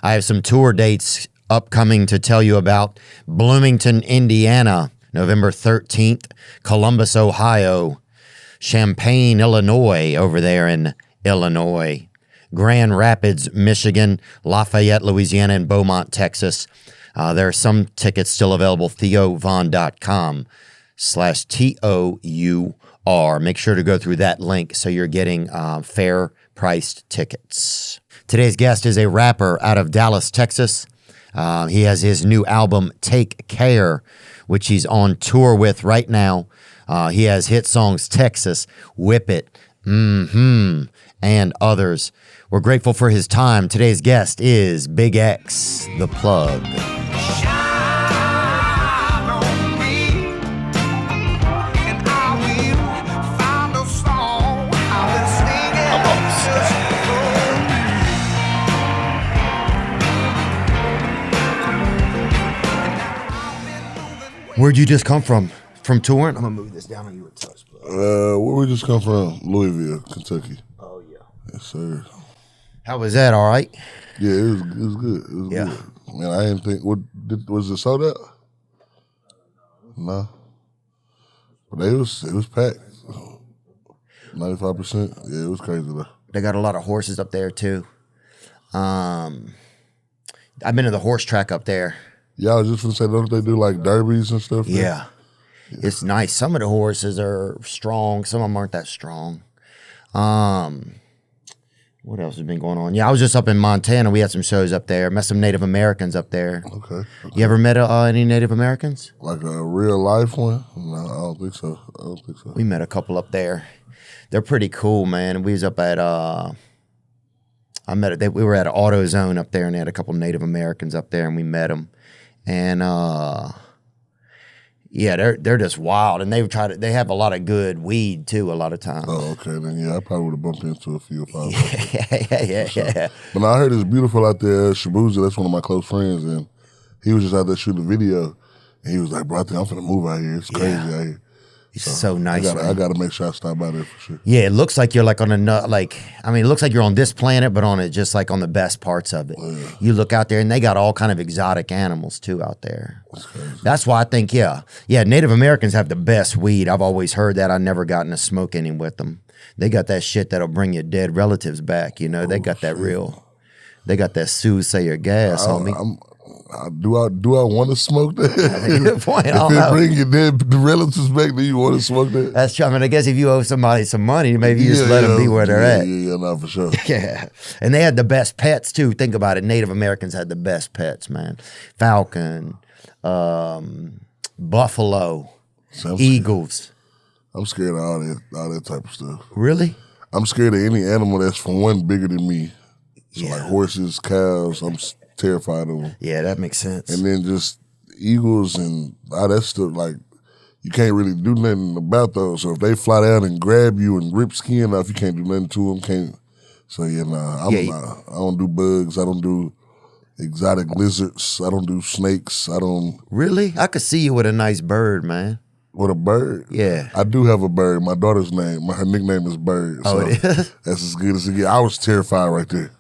I have some tour dates upcoming to tell you about. Bloomington, Indiana, November 13th. Columbus, Ohio. Champaign, Illinois, over there in Illinois. Grand Rapids, Michigan. Lafayette, Louisiana, and Beaumont, Texas. There are some tickets still available. TheoVon.com/TOUR. Make sure to go through that link so you're getting fair priced tickets. Today's guest is a rapper out of Dallas, Texas. He has his new album, Take Care, which he's on tour with right now. He has hit songs Texas, Whip It, and others. We're grateful for his time. Today's guest is BigXthaPlug. Where'd you just come from? From touring? I'm gonna move this down on you a touch. Where we just come from? Louisville, Kentucky. Oh yeah. Yes, sir. How was that? All right. Yeah, it was good. It was good. Man, I didn't think. Was it sold out? No. But it was packed. 95%. Yeah, it was crazy though. They got a lot of horses up there too. I've been to the horse track up there. Yeah, I was just gonna say, don't they do like derbies and stuff? Yeah. It's nice. Some of the horses are strong. Some of them aren't that strong. What else has been going on? Yeah, I was just up in Montana. We had some shows up there. Met some Native Americans up there. Okay. You ever met any Native Americans? Like a real life one? No, I don't think so. We met a couple up there. They're pretty cool, man. We was up at we were at an AutoZone up there, and they had a couple Native Americans up there, and we met them. And yeah, they're just wild, and they have a lot of good weed too. A lot of times. Oh, okay. Then yeah, I probably would have bumped into a few if I was. Yeah. But no, I heard it's beautiful out there. Shabuza, that's one of my close friends, and he was just out there shooting a video, and he was like, "Bro, I think I'm finna move out here. It's crazy out here." It's so nice. I gotta make sure I stop by there for sure. Yeah, it looks like you're like on it looks like you're on this planet, but on it just like on the best parts of it. Yeah. You look out there, and they got all kind of exotic animals too out there. That's crazy. That's why I think Native Americans have the best weed. I've always heard that. I've never gotten to smoke any with them. They got that shit that'll bring your dead relatives back. You know, they got that real. They got that soothsayer gas, homie. Do I want to smoke that? Good point. If it bring your dead relatives back, do you want to smoke that? That's true. I mean, I guess if you owe somebody some money, maybe you just let them be where they're at. Yeah, no, for sure. Yeah. And they had the best pets, too. Think about it. Native Americans had the best pets, man. Falcon, buffalo, eagles. I'm scared of all that type of stuff. Really? I'm scared of any animal that's, for one, bigger than me. So like horses, cows, I'm terrified of them. Yeah, that makes sense. And then just eagles and all that stuff, like, you can't really do nothing about those. So if they fly down and grab you and rip skin off, you can't do nothing to them. So yeah, I don't do bugs. I don't do exotic lizards. I don't do snakes. I don't. Really? I could see you with a nice bird, man. With a bird? Yeah. I do have a bird. My daughter's name, her nickname is Bird. Oh, it is? That's as good as it gets. I was terrified right there.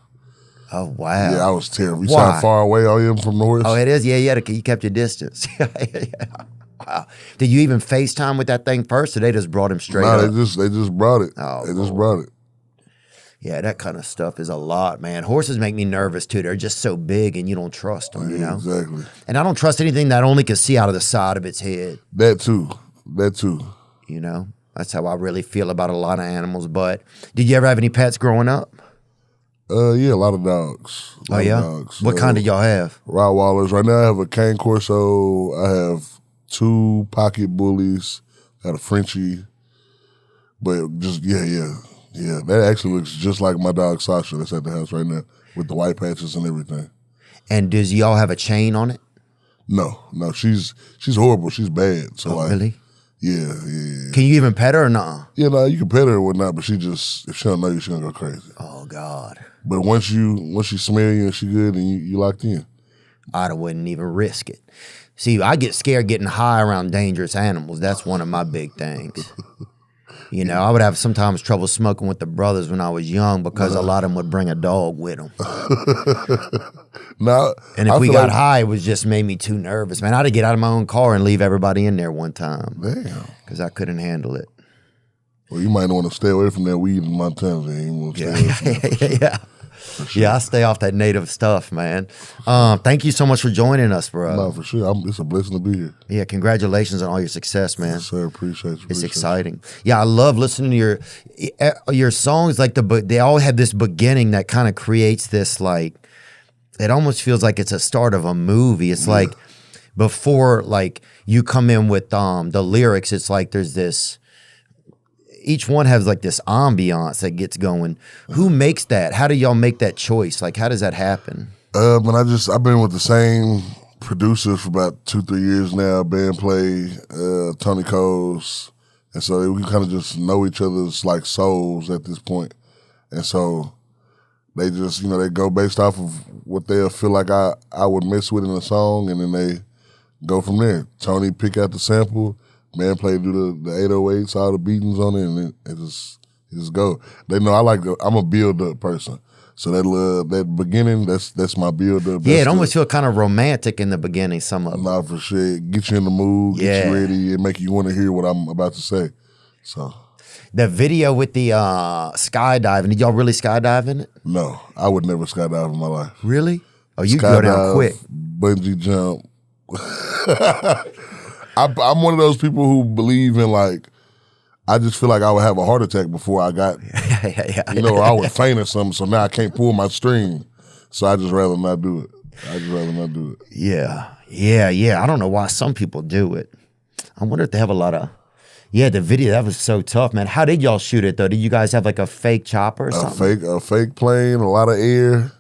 Oh, wow. Yeah, I was terrified. You saw how far away I am from the horse? Oh, it is? Yeah, you kept your distance. Wow. Did you even FaceTime with that thing first, or they just brought him straight up? No, they just brought it. Oh, they just brought it. Yeah, that kind of stuff is a lot, man. Horses make me nervous, too. They're just so big, and you don't trust them, you know? Exactly. And I don't trust anything that only can see out of the side of its head. That too. You know? That's how I really feel about a lot of animals. But did you ever have any pets growing up? Yeah, a lot of dogs. Dogs. What kind do y'all have? Rottweilers. Right now I have a Cane Corso. I have 2 pocket bullies. Got a Frenchie. But just, yeah. That actually looks just like my dog Sasha that's at the house right now with the white patches and everything. And does y'all have a chain on it? No. She's horrible. She's bad. So really? Yeah. Can you even pet her or not? Yeah, no, you can pet her or whatnot, but if she don't know you, she gonna go crazy. Oh God. But once she smell you and she good and you locked in. I wouldn't even risk it. See, I get scared getting high around dangerous animals. That's one of my big things. You know, I would have sometimes trouble smoking with the brothers when I was young because a lot of them would bring a dog with them. Now, And if we got high, it was just made me too nervous. Man, I had to get out of my own car and leave everybody in there one time. Damn. Because I couldn't handle it. Well, you might want to stay away from that weed in Montana. Then. You want to stay away from that. Yeah. Sure. Yeah, I stay off that native stuff, man. Thank you so much for joining us, bro. No, for sure. It's a blessing to be here. Yeah, congratulations on all your success, man. Yes, sir. Appreciate you. It's exciting. Yeah, I love listening to your songs. Like they all have this beginning that kind of creates this like. It almost feels like it's a start of a movie. It's like before like you come in with the lyrics. It's like there's this. Each one has like this ambiance that gets going. Who makes that? How do y'all make that choice? Like, how does that happen? I've been with the same producers for about 2-3 years now. Band Play, Tony Coles, and so we kind of just know each other's like souls at this point. And so they just they go based off of what they feel like I would mess with in a song, and then they go from there. Tony pick out the sample. Man Play do the 808s, all the beatings on it, and it just go. They know I'm a build up person, so that beginning that's my build up. Yeah, it almost feel kind of romantic in the beginning. Some of them. Nah, for sure. Get you in the mood, get you ready, and make you want to hear what I'm about to say. So the video with the skydiving. Did y'all really skydive in it? No, I would never skydive in my life. Really? Oh, you go down quick. Bungee jump. I'm one of those people who believe in like, I just feel like I would have a heart attack before I got, or I would faint or something. So now I can't pull my string. So I just rather not do it. Yeah. I don't know why some people do it. I wonder if they have a lot of. Yeah, the video, that was so tough, man. How did y'all shoot it though? Did you guys have like a fake chopper or something? A fake plane, a lot of air,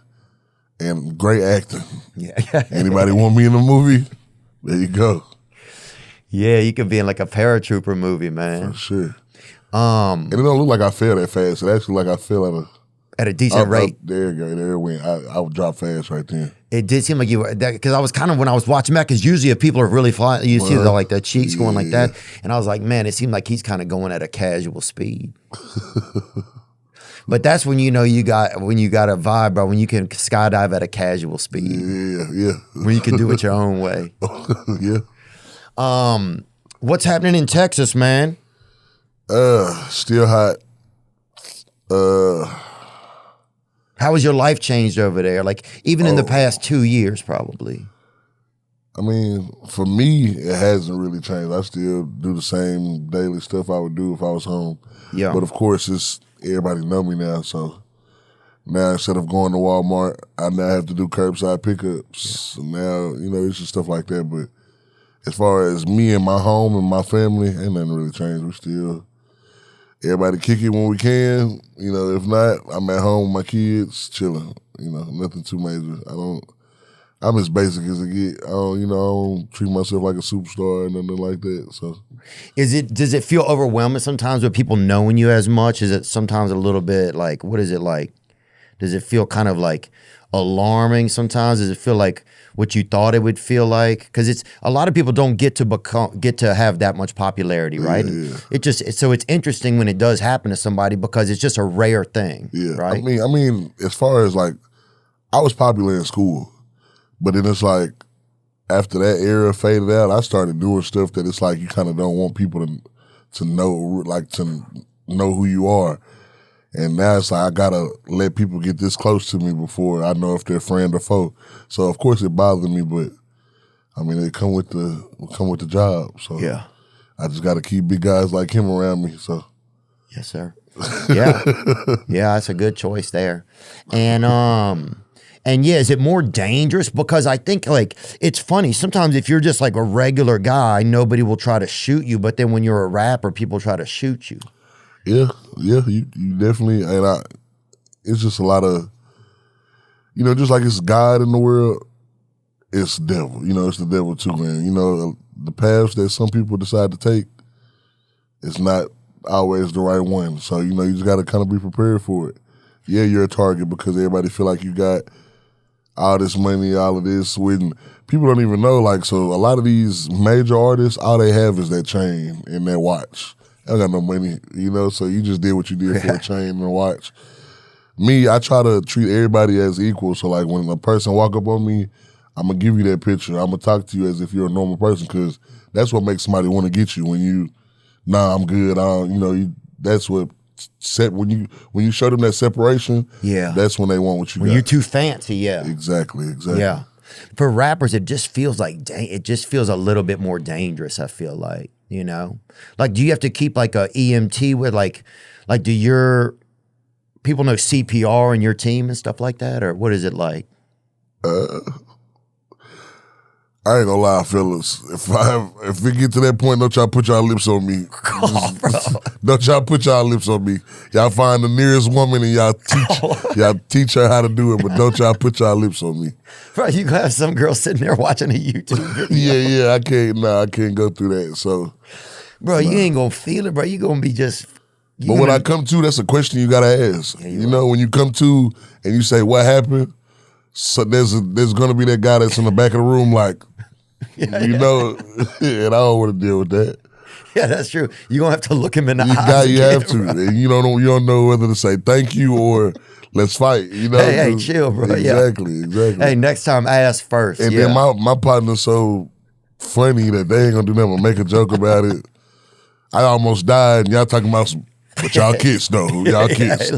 and great acting. Yeah. Anybody want me in the movie? There you go. Yeah, you could be in like a paratrooper movie, man. For sure. And it don't look like I fell that fast. It actually like I fell at a decent rate. There you go. There it went. I would drop fast right then. It did seem like you were, because I was kind of, when I was watching that, because usually if people are really flying, you see the cheeks going like that. And I was like, man, it seemed like he's kind of going at a casual speed. But that's when you got a vibe, bro, when you can skydive at a casual speed. Yeah. When you can do it your own way. Yeah. What's happening in Texas, man? Still hot. How has your life changed over there? Like even in the past 2 years, probably. I mean, for me, it hasn't really changed. I still do the same daily stuff I would do if I was home. Yeah. But of course, everybody know me now, so now instead of going to Walmart, I now have to do curbside pickups. Yeah. So now, it's just stuff like that. But as far as me and my home and my family, ain't nothing really changed. We still, everybody kick it when we can. If not, I'm at home with my kids, chilling. Nothing too major. I'm as basic as it get. I don't treat myself like a superstar or nothing like that. So, does it feel overwhelming sometimes with people knowing you as much? Is it sometimes a little bit like, what is it like? Does it feel kind of like alarming sometimes? Does it feel like what you thought it would feel like? Because it's a lot of people don't get to have that much popularity, right? Yeah. So it's interesting when it does happen to somebody because it's just a rare thing, right? I mean, as far as like, I was popular in school. But then it's like, after that era faded out, I started doing stuff that it's like you kind of don't want people to know, like to know who you are. And now it's like I gotta let people get this close to me before I know if they're friend or foe. So of course it bothered me, but I mean it come with the job. So yeah, I just gotta keep big guys like him around me. So yes, sir. Yeah, that's a good choice there. And yeah, is it more dangerous? Because I think like it's funny. Sometimes if you're just like a regular guy, nobody will try to shoot you. But then when you're a rapper, people try to shoot you. Yeah, you definitely. And it's just a lot of, just like it's God in the world, it's the devil. It's the devil too, man. The paths that some people decide to take, it's not always the right one. So you just got to kind of be prepared for it. Yeah, you're a target because everybody feel like you got all this money, all of this. When people don't even know, like, so a lot of these major artists, all they have is that chain and that watch. I got no money, so you just did what you did for a chain and a watch. Me, I try to treat everybody as equal. So like when a person walk up on me, I'm going to give you that picture. I'm going to talk to you as if you're a normal person because that's what makes somebody want to get you when you, nah, I'm good. That's what when you show them that separation, that's when they want what you got. When you're too fancy, Exactly. Yeah. For rappers, it just feels a little bit more dangerous, I feel like, Like, do you have to keep like a EMT with like do your people know CPR in your team and stuff like that? Or what is it like? I ain't gonna lie, fellas. If we get to that point, don't y'all put y'all lips on me. Oh, bro. Don't y'all put y'all lips on me. Y'all find the nearest woman and y'all teach her how to do it, but don't y'all put y'all lips on me. Bro, you gonna have some girl sitting there watching a YouTube video. I can't go through that. So, bro, you ain't gonna feel it, bro. You gonna be just. But when I come to, that's a question you gotta ask. When you come to and you say, "What happened?" So there's gonna be that guy that's in the back of the room, like, and I don't want to deal with that. Yeah, that's true. You're gonna have to look him in the eyes. You have to, and you don't know whether to say thank you or let's fight. Hey, chill, bro. Exactly. Hey, next time ask first. And then my partner's so funny that they ain't gonna do nothing but make a joke about it. I almost died, and y'all talking about some. But y'all kids though, y'all kids,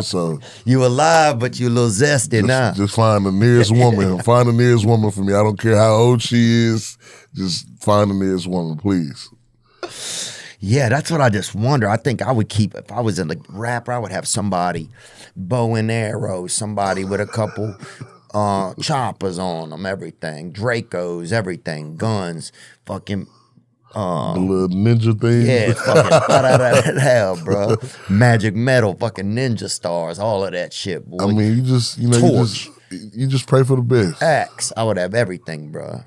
so. You alive, but you a little zesty now. Just find the nearest woman. Find the nearest woman for me. I don't care how old she is. Just find the nearest woman, please. Yeah, that's what I just wonder. I think I would keep, if I was in the rapper, I would have somebody bow and arrow, somebody with a couple choppers on them, everything. Dracos, everything, guns, fucking... the little ninja thing. Yeah, fucking hell, bro. Magic metal, fucking ninja stars, all of that shit, boy. I mean, you just pray for the best. Axe, I would have everything, bro.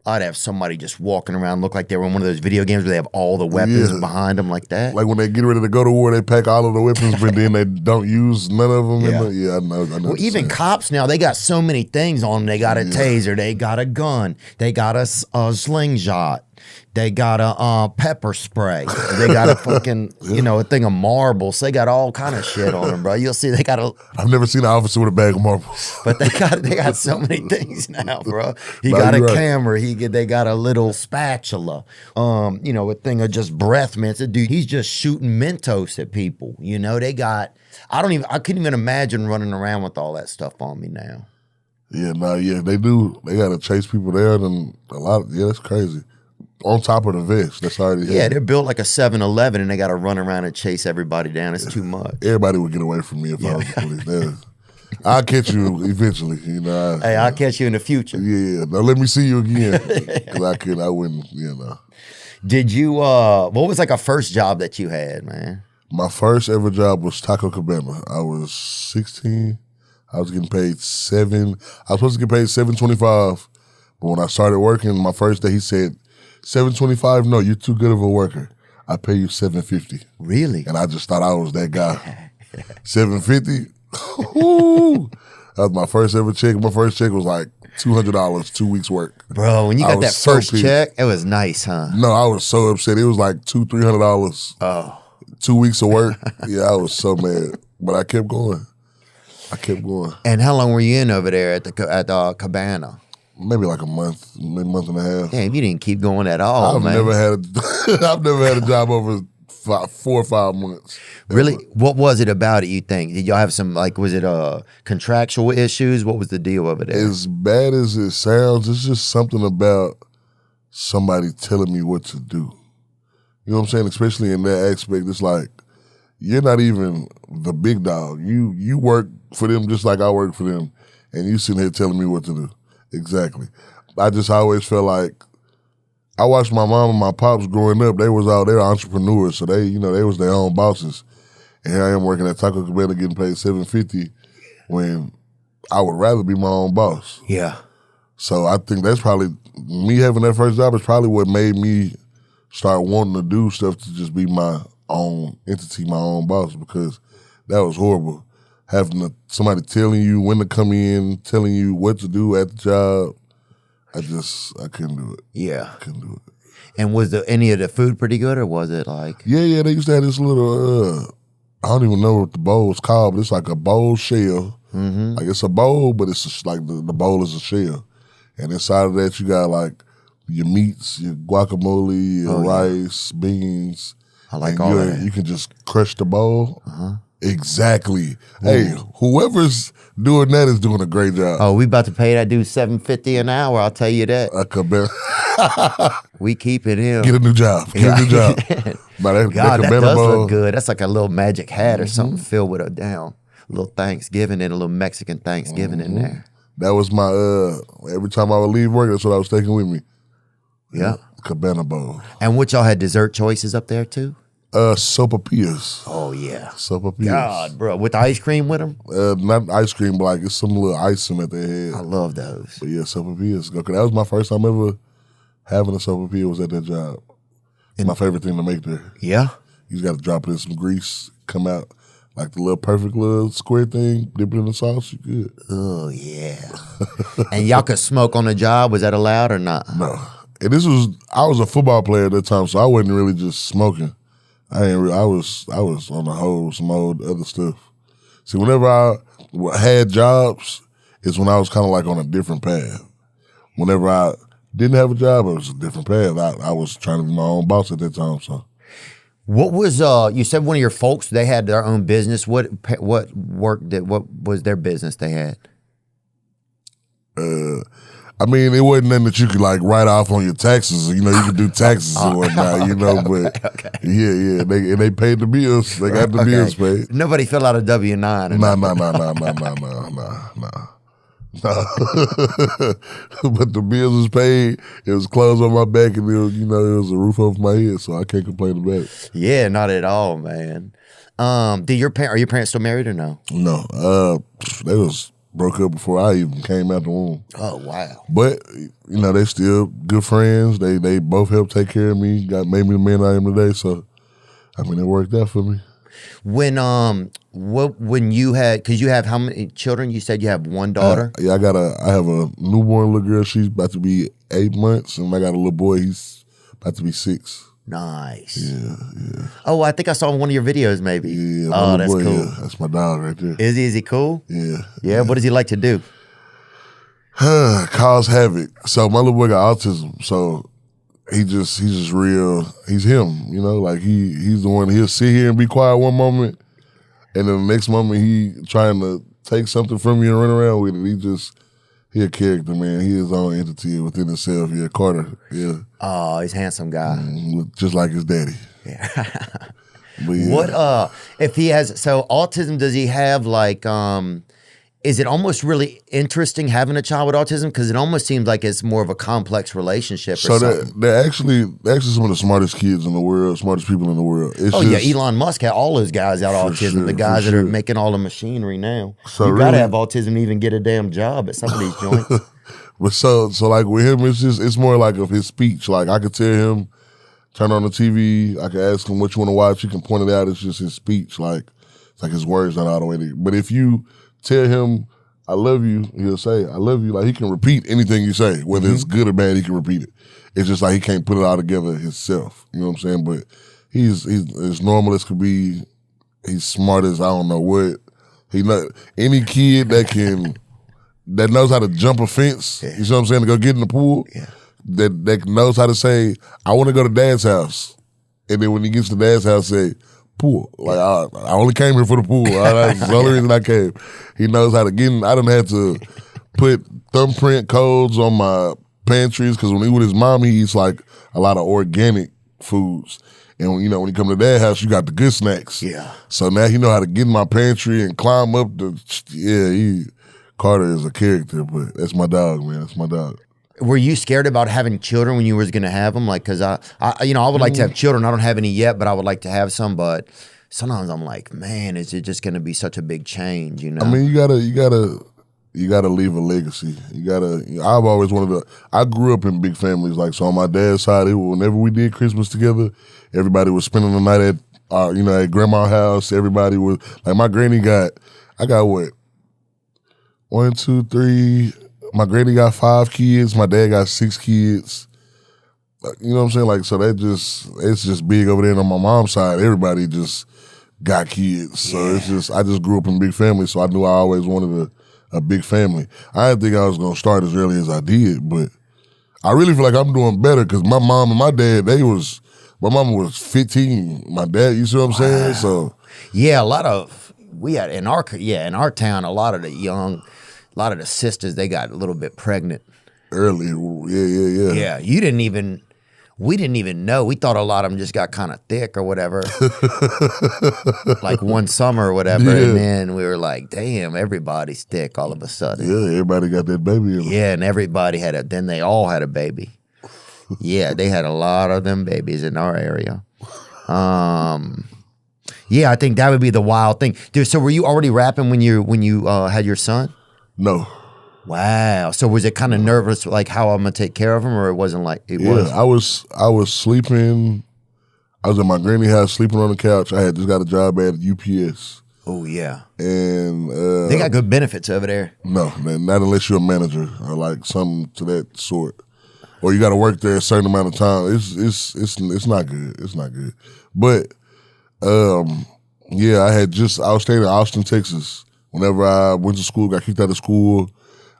I'd have somebody just walking around, look like they were in one of those video games where they have all the weapons behind them like that. Like when they get ready to go to war, they pack all of the weapons, but then they don't use none of them. I know. Well, even cops now, they got so many things on them. They got a taser, they got a gun, they got a slingshot. They got a pepper spray. They got a fucking, a thing of marbles. They got all kind of shit on them, bro. You'll see they got a... I've never seen an officer with a bag of marbles. But they got so many things now, bro. He got a camera. They got a little spatula. A thing of just breath mints. Dude, he's just shooting Mentos at people. They got... I couldn't even imagine running around with all that stuff on me now. Yeah, they do. They got to chase people there and a lot. That's crazy. On top of the vest, that's already here. Yeah, they're built like a 7-Eleven and they got to run around and chase everybody down. It's too much. Everybody would get away from me if I was the police. I'll catch you eventually. Hey, I'll catch you in the future. Yeah. Now let me see you again. Because I wouldn't, Did you, what was like a first job that you had, man? My first ever job was Taco Cabana. I was 16. I was getting paid I was supposed to get paid $7.25. But when I started working, my first day, he said, $7.25? No, you're too good of a worker. I pay you $7.50. Really? And I just thought I was that guy. $7.50? That was my first ever check. My first check was like $200, 2 weeks work. Bro, when you got that first check, it was nice, huh? No, I was so upset. It was like $200-300. Oh. 2 weeks of work. Yeah, I was so mad. But I kept going. And how long were you in over there at the cabana? Maybe like a month, maybe a month and a half. Damn, you didn't keep going at all, man. I've never had a job over 4 or 5 months. Really? What was it about it, you think? Did y'all have some, was it contractual issues? What was the deal over there? As bad as it sounds, it's just something about somebody telling me what to do. You know what I'm saying? Especially in that aspect, it's like, you're not even the big dog. You work for them just like I work for them, and you sitting here telling me what to do. Exactly. I just always felt like I watched my mom and my pops growing up. They were entrepreneurs, so they was their own bosses. And here I am working at Taco Cabana getting paid $7.50 when I would rather be my own boss. Yeah. So I think that's probably me having that first job is probably what made me start wanting to do stuff to just be my own entity, my own boss, because that was horrible. Having somebody telling you when to come in, telling you what to do at the job, I couldn't do it. Yeah. I couldn't do it. And was any of the food pretty good, or was it like? Yeah. They used to have this little. I don't even know what the bowl is called, but it's like a bowl shell. Mm-hmm. Like it's a bowl, but it's like the bowl is a shell, and inside of that you got like your meats, your guacamole, your rice, beans. I like all of that. You can just crush the bowl. Exactly. Ooh. Hey, whoever's doing that is doing a great job. Oh, we about to pay that dude $7.50 an hour. I'll tell you that. We keeping him. Get a new job. Get a new job. God, that does look good. That's like a little magic hat or something filled with a little Thanksgiving and a little Mexican Thanksgiving in there. That was my every time I would leave work, that's what I was taking with me. Yeah. Cabana bowl. And what y'all had dessert choices up there too? Sopapillas. Oh yeah. Sopapillas. God, bro. With ice cream with them? Not ice cream, but like it's some little icing that they had. I love those. But yeah, sopapillas. That was my first time ever having a sopapilla was at that job. It's my favorite thing to make there. Yeah? You just got to drop it in some grease, come out like the little perfect little square thing, dip it in the sauce, you good. Oh yeah. And y'all could smoke on the job? Was that allowed or not? No. And I was a football player at that time, so I wasn't really just smoking. I was on the whole some old other stuff. See, whenever I had jobs, it's when I was kind of like on a different path. Whenever I didn't have a job, it was a different path. I was trying to be my own boss at that time. So, what was you said one of your folks, they had their own business. What was their business they had? I mean, it wasn't nothing that you could like write off on your taxes. You know, you could do taxes and whatnot. You know, but yeah, they paid the bills. They got the bills paid. Nobody filled out a W-9. Nah. But the bills was paid. It was clothes on my back, and it was a roof over my head. So I can't complain about it. Yeah, not at all, man. Are your parents still married or no? No, they was broke up before I even came out the womb. Oh wow! But they still good friends. They both helped take care of me. Made me the man I am today. So I mean, it worked out for me. When you had, because you have how many children? You said you have one daughter. Yeah, I have a newborn little girl. She's about to be 8 months, and I got a little boy. He's about to be 6. Nice. Yeah. Oh, I think I saw one of your videos, maybe. Yeah. Oh, that's boy, cool. Yeah, that's my dog right there. Is he cool? Yeah. Yeah. What does he like to do? Cause havoc. So my little boy got autism. So he's just real. He's him. Like he's the one. He'll sit here and be quiet one moment, and then the next moment he trying to take something from you and run around with it. He a character, man. He his own entity within himself. Yeah, Carter. Yeah. Oh, he's a handsome guy. Just like his daddy. Yeah. But yeah. What if he has autism, does he have like is it almost really interesting having a child with autism? Because it almost seems like it's more of a complex relationship or something. So they're actually some of the smartest kids in the world, smartest people in the world. Yeah, Elon Musk had all those guys out autism, sure, the guys that are making all the machinery now. So you gotta have autism to even get a damn job at some of these joints. But so like with him, it's more like of his speech. Like I could tell him, turn on the TV, I could ask him what you want to watch, he can point it out, it's just his speech. Like it's like his words not automated. But if you tell him, I love you, he'll say, I love you. Like he can repeat anything you say, whether it's good or bad, he can repeat it. It's just like he can't put it all together himself. You know what I'm saying? But he's as normal as could be. He's smart as I don't know what. Any kid that knows how to jump a fence, you know what I'm saying, to go get in the pool, that knows how to say, I want to go to dad's house. And then when he gets to dad's house, say, pool. Like I only came here for the pool. That's the only reason I came. He knows how to get in. I done had to put thumbprint codes on my pantries because when he with his mom, he eats like a lot of organic foods. And when he come to that house, you got the good snacks. Yeah. So now he know how to get in my pantry and climb up Carter is a character, but that's my dog, man. That's my dog. Were you scared about having children when you was going to have them? Like, because I would like to have children. I don't have any yet, but I would like to have some. But sometimes I'm like, man, is it just going to be such a big change? I mean, you gotta leave a legacy. I've always wanted to. I grew up in big families. Like, so on my dad's side, whenever we did Christmas together, everybody was spending the night at at grandma's house. Everybody was like, my granny I got what? 1, 2, 3. My granny got 5 kids. My dad got 6 kids. You know what I'm saying? Like, so it's just big over there on my mom's side. Everybody just got kids. So I just grew up in a big family, so I knew I always wanted a big family. I didn't think I was gonna start as early as I did, but I really feel like I'm doing better because my mom and my dad, my mama was 15. My dad, you see what I'm saying? So yeah, we had in our town, a lot of the sisters, they got a little bit pregnant early. Yeah. Yeah, we didn't even know. We thought a lot of them just got kind of thick or whatever, like one summer or whatever. Yeah. And then we were like, damn, everybody's thick all of a sudden. Yeah, everybody got that baby in them. Yeah, and everybody then they all had a baby. Yeah, they had a lot of them babies in our area. Yeah, I think that would be the wild thing. Dude, so were you already rapping when you had your son? No. Wow. So was it kind of nervous, like how I'm gonna take care of him, or it wasn't like it was? I was sleeping. I was at my granny house sleeping on the couch. I had just got a job at UPS. Oh yeah. And they got good benefits over there. No, not unless you're a manager or like something to that sort. Or you got to work there a certain amount of time. It's not good. It's not good. But yeah, I was staying in Austin, Texas. Whenever I went to school, got kicked out of school,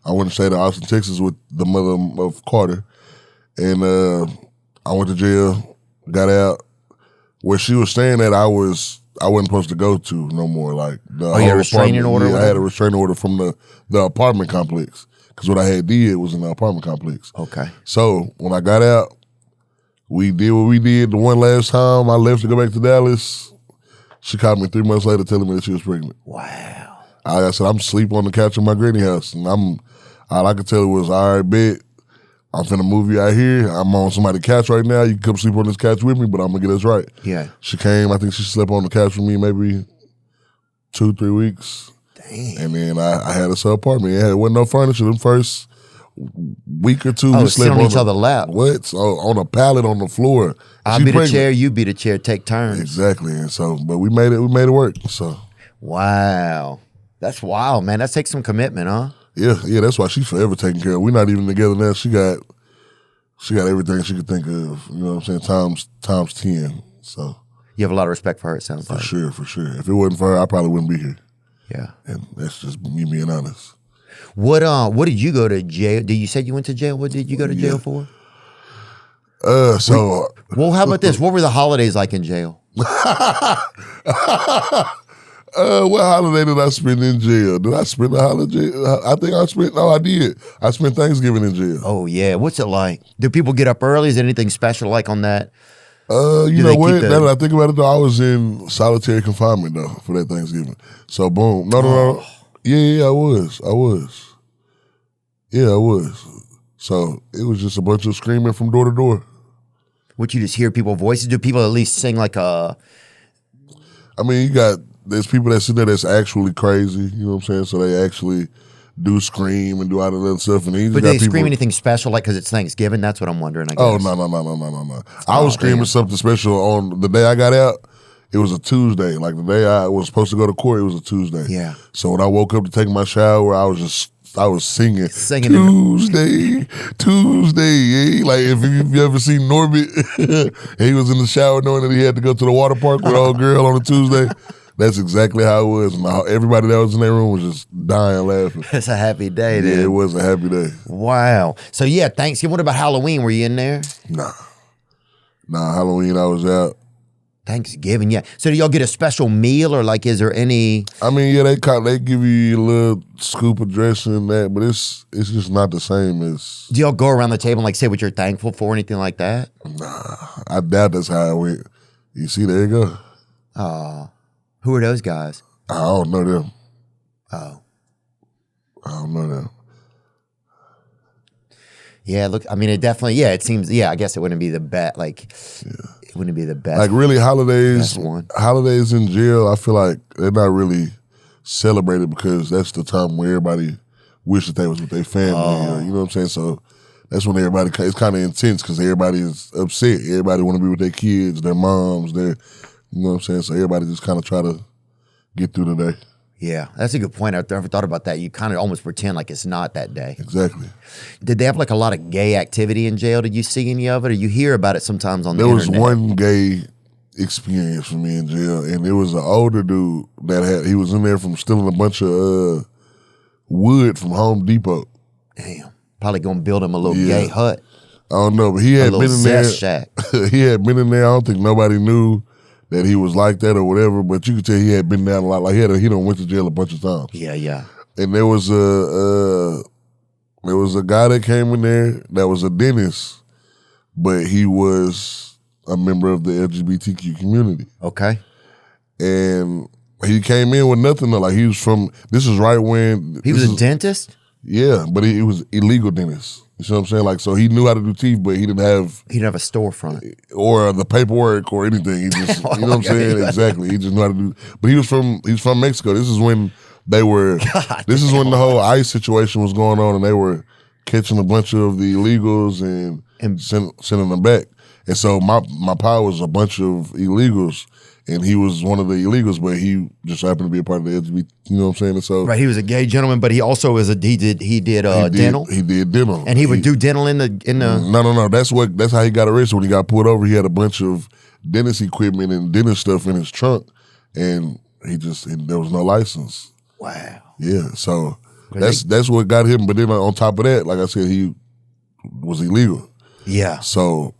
I went to stay in Austin, Texas with the mother of Carter. And I went to jail, got out. Where she was staying at, I wasn't supposed to go to no more. Like you had a restraining order? Yeah, I had a restraining order from the apartment complex. Because what I had did was in the apartment complex. Okay. So when I got out, we did what we did the one last time. I left to go back to Dallas. She called me 3 months later telling me that she was pregnant. Wow. Like I said, I'm asleep on the couch in my granny house. And all I could tell her was, all right, bet, I'm finna move you out here. I'm on somebody's couch right now. You can come sleep on this couch with me, but I'm gonna get us right. Yeah. She came, I think she slept on the couch with me maybe 2-3 weeks. Dang. And then I had us an apartment. It wasn't no furniture. The first week or two, we slept sit on each other's lap. What? So, on a pallet on the floor. I'll be the chair, you be the chair, take turns. Exactly. And so, but we made it work. So. Wow. That's wild, man. That takes some commitment, huh? Yeah, that's why she's forever taken care of. We're not even together now. She got everything she could think of, you know what I'm saying, times 10. So. You have a lot of respect for her, it sounds like. For sure. If it wasn't for her, I probably wouldn't be here. Yeah. And that's just me being honest. What did you go to jail? Did you say you went to jail? What did you go to jail for? Well, how about this? What were the holidays like in jail? What holiday did I spend in jail? Did I spend a holiday? I did. I spent Thanksgiving in jail. Oh, yeah. What's it like? Do people get up early? Is there anything special like on that? You know what? Now that I think about it, though, I was in solitary confinement, though, for that Thanksgiving. So, boom. No. Yeah, I was. Yeah, I was. So, it was just a bunch of screaming from door to door. Would you just hear people's voices? Do people at least sing like a... I mean, there's people that sit there that's actually crazy, you know what I'm saying? So they actually do scream and do all of that stuff. And but they scream anything special, like because it's Thanksgiving? That's what I'm wondering, I guess. Oh, no. I was screaming something special on the day I got out. It was a Tuesday. Like the day I was supposed to go to court, it was a Tuesday. Yeah. So when I woke up to take my shower, I was singing Tuesday. Yeah. Like if you ever seen Norbit, he was in the shower knowing that he had to go to the water park with old girl on a Tuesday. That's exactly how it was. And everybody that was in that room was just dying laughing. It's a happy day, dude. Yeah, it was a happy day. Wow. So yeah, Thanksgiving. What about Halloween? Were you in there? Nah, Halloween I was out. Thanksgiving, yeah. So do y'all get a special meal, or like, is there any? I mean, yeah, they give you a little scoop of dressing and that, but it's just not the same as. Do y'all go around the table and like say what you're thankful for, anything like that? Nah, I doubt that's how it went. You see, there you go. Oh, who are those guys? I don't know them. Oh, I don't know them. Yeah, look, I mean, it definitely, yeah, it seems, yeah, I guess it wouldn't be the best, like, it wouldn't be the best. Like, really, holidays in jail, I feel like they're not really celebrated because that's the time where everybody wish that they was with their family. Or, you know what I'm saying? So that's when it's kind of intense because everybody is upset. Everybody want to be with their kids, their moms, you know what I'm saying? So everybody just kind of try to get through the day. Yeah, that's a good point. I've never thought about that. You kind of almost pretend like it's not that day. Exactly. Did they have like a lot of gay activity in jail? Did you see any of it? Or you hear about it sometimes on the internet? There was one gay experience for me in jail, and it was an older dude he was in there from stealing a bunch of wood from Home Depot. Damn. Probably going to build him a little gay hut. I don't know, but he had been in there. Shack. He had been in there. I don't think nobody knew that he was like that or whatever, but you could tell he had been down a lot. Like he done went to jail a bunch of times. Yeah. And there was a guy that came in there that was a dentist, but he was a member of the LGBTQ community. Okay. And he came in with nothing. Like he was from. This is right when he was a dentist. Yeah, but he was illegal dentist. You see what I'm saying? Like, so he knew how to do teeth, but he didn't have a storefront or the paperwork or anything. He just, you know what I'm saying? Exactly. He just knew how to do. But he's from Mexico. This is when they were. This is when the whole ICE situation was going on, and they were catching a bunch of the illegals and sending them back. And so my pa was a bunch of illegals. And he was one of the illegals, but he just happened to be a part of the LGBT. You know what I'm saying? And so right, he was a gay gentleman, but he also was he did dental. He did dental, and he would do dental in the. No. That's how he got arrested. When he got pulled over, he had a bunch of dentist equipment and dentist stuff in his trunk, and there was no license. Wow. Yeah, so that's what got him. But then on top of that, like I said, he was illegal. Yeah. So,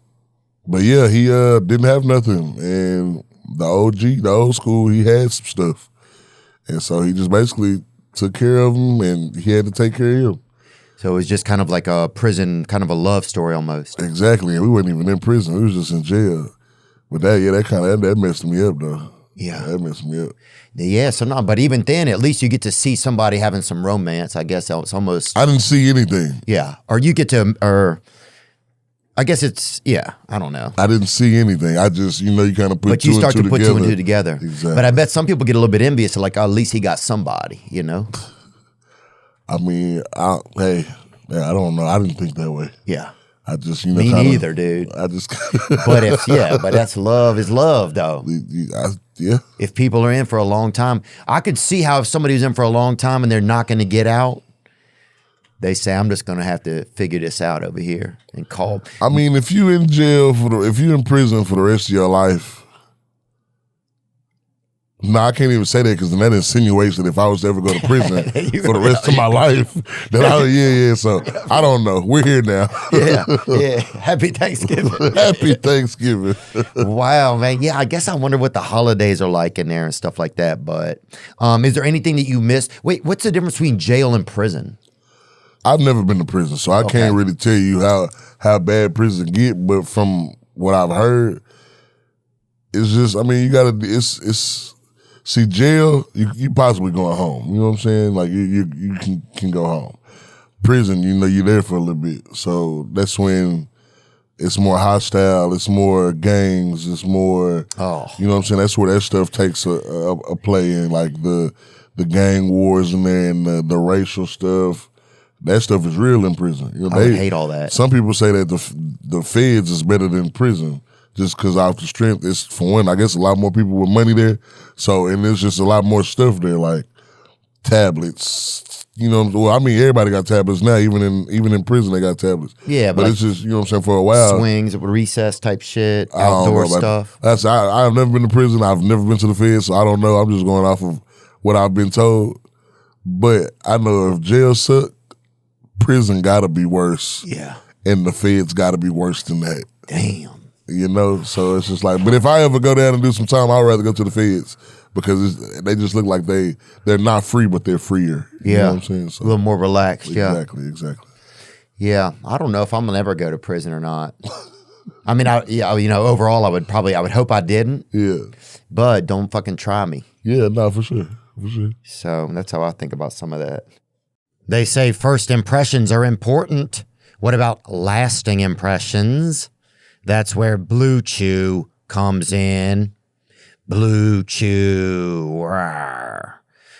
but yeah, he didn't have nothing, and the old school, he had some stuff. And so he just basically took care of him, and he had to take care of him. So it was just kind of like a prison, kind of a love story almost. Exactly. And we weren't even in prison. We was just in jail. But that messed me up, though. Yeah. That messed me up. Yeah, but even then, at least you get to see somebody having some romance. I guess it's almost. I didn't see anything. Yeah. Or you get to, I guess it's, I don't know. I didn't see anything. I just, you kind of put two and two together. But you start to put two and two together. Exactly. But I bet some people get a little bit envious, like, at least he got somebody, I mean, I don't know. I didn't think that way. Yeah. I just, Me neither, dude. I just. but that's love is love, though. Yeah. If people are in for a long time, I could see how if somebody's in for a long time and they're not going to get out, they say, I'm just going to have to figure this out over here and call. I mean, if you're in jail if you're in prison for the rest of your life, I can't even say that because then that insinuates that if I was to ever go to prison for the rest of my life, then so I don't know. We're here now. Yeah. Happy Thanksgiving. Happy Thanksgiving. Wow, man. Yeah, I guess I wonder what the holidays are like in there and stuff like that. But is there anything that you missed? Wait, what's the difference between jail and prison? I've never been to prison, so I can't really tell you how bad prison get. But from what I've heard, it's just, I mean, you gotta. See, jail, you possibly going home. You know what I'm saying? Like you can go home. Prison, you're there for a little bit, so that's when it's more hostile. It's more gangs. It's more. Oh. You know what I'm saying? That's where that stuff takes a play in, like the gang wars in there and the racial stuff. That stuff is real in prison. I would hate all that. Some people say that the feds is better than prison just because off the strength. It's, for one, I guess a lot more people with money there. So, and there's just a lot more stuff there, like tablets. I mean, everybody got tablets now. Even in prison, they got tablets. Yeah, but it's just, what I'm saying, for a while. Swings, recess type shit, outdoor stuff. I've never been to prison. I've never been to the feds, so I don't know. I'm just going off of what I've been told. But I know if jail suck, prison gotta be worse. Yeah. And the feds gotta be worse than that. Damn. So it's just like, but if I ever go down and do some time, I'd rather go to the feds because they just look like they're not free, but they're freer. You know what I'm saying? So, a little more relaxed. Exactly. Yeah. I don't know if I'm gonna ever go to prison or not. I mean, overall, I would hope I didn't. Yeah. But don't fucking try me. Yeah, no, for sure. So that's how I think about some of that. They say first impressions are important. What about lasting impressions? That's where Blue Chew comes in. Blue Chew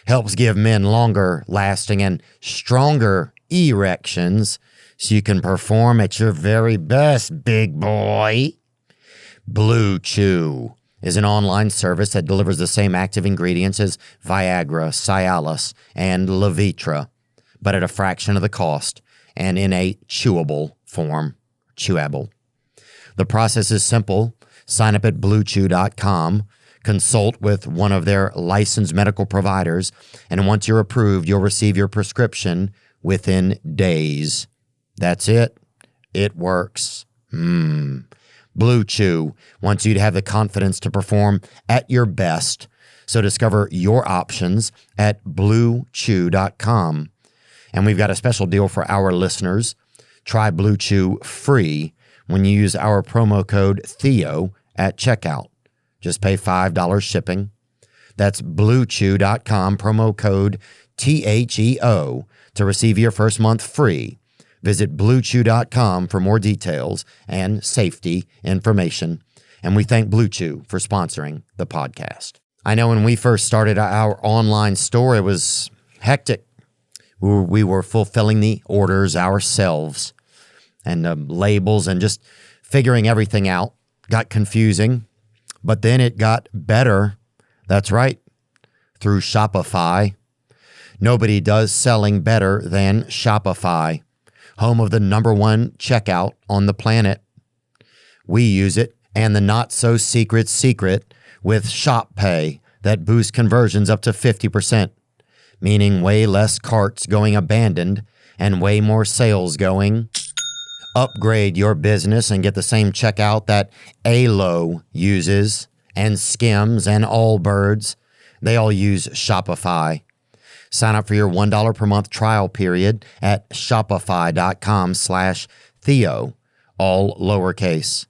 helps give men longer lasting and stronger erections so you can perform at your very best, big boy. Blue Chew is an online service that delivers the same active ingredients as Viagra, Cialis, and Levitra, but at a fraction of the cost and in a chewable form. Chewable. The process is simple. Sign up at BlueChew.com, consult with one of their licensed medical providers, and once you're approved, you'll receive your prescription within days. That's it. It works. Blue Chew wants you to have the confidence to perform at your best. So discover your options at BlueChew.com. And we've got a special deal for our listeners. Try Blue Chew free when you use our promo code Theo at checkout. Just pay $5 shipping. That's BlueChew.com, promo code THEO to receive your first month free. Visit BlueChew.com for more details and safety information. And we thank Blue Chew for sponsoring the podcast. I know when we first started our online store, it was hectic. We were fulfilling the orders ourselves and the labels and just figuring everything out. Got confusing, but then it got better. That's right, through Shopify. Nobody does selling better than Shopify, home of the #1 checkout on the planet. We use it, and the not-so-secret secret with Shop Pay that boosts conversions up to 50%, meaning way less carts going abandoned and way more sales going. Upgrade your business and get the same checkout that Alo uses, and Skims and Allbirds. They all use Shopify. Sign up for your $1 per month trial period at shopify.com/Theo, all lowercase.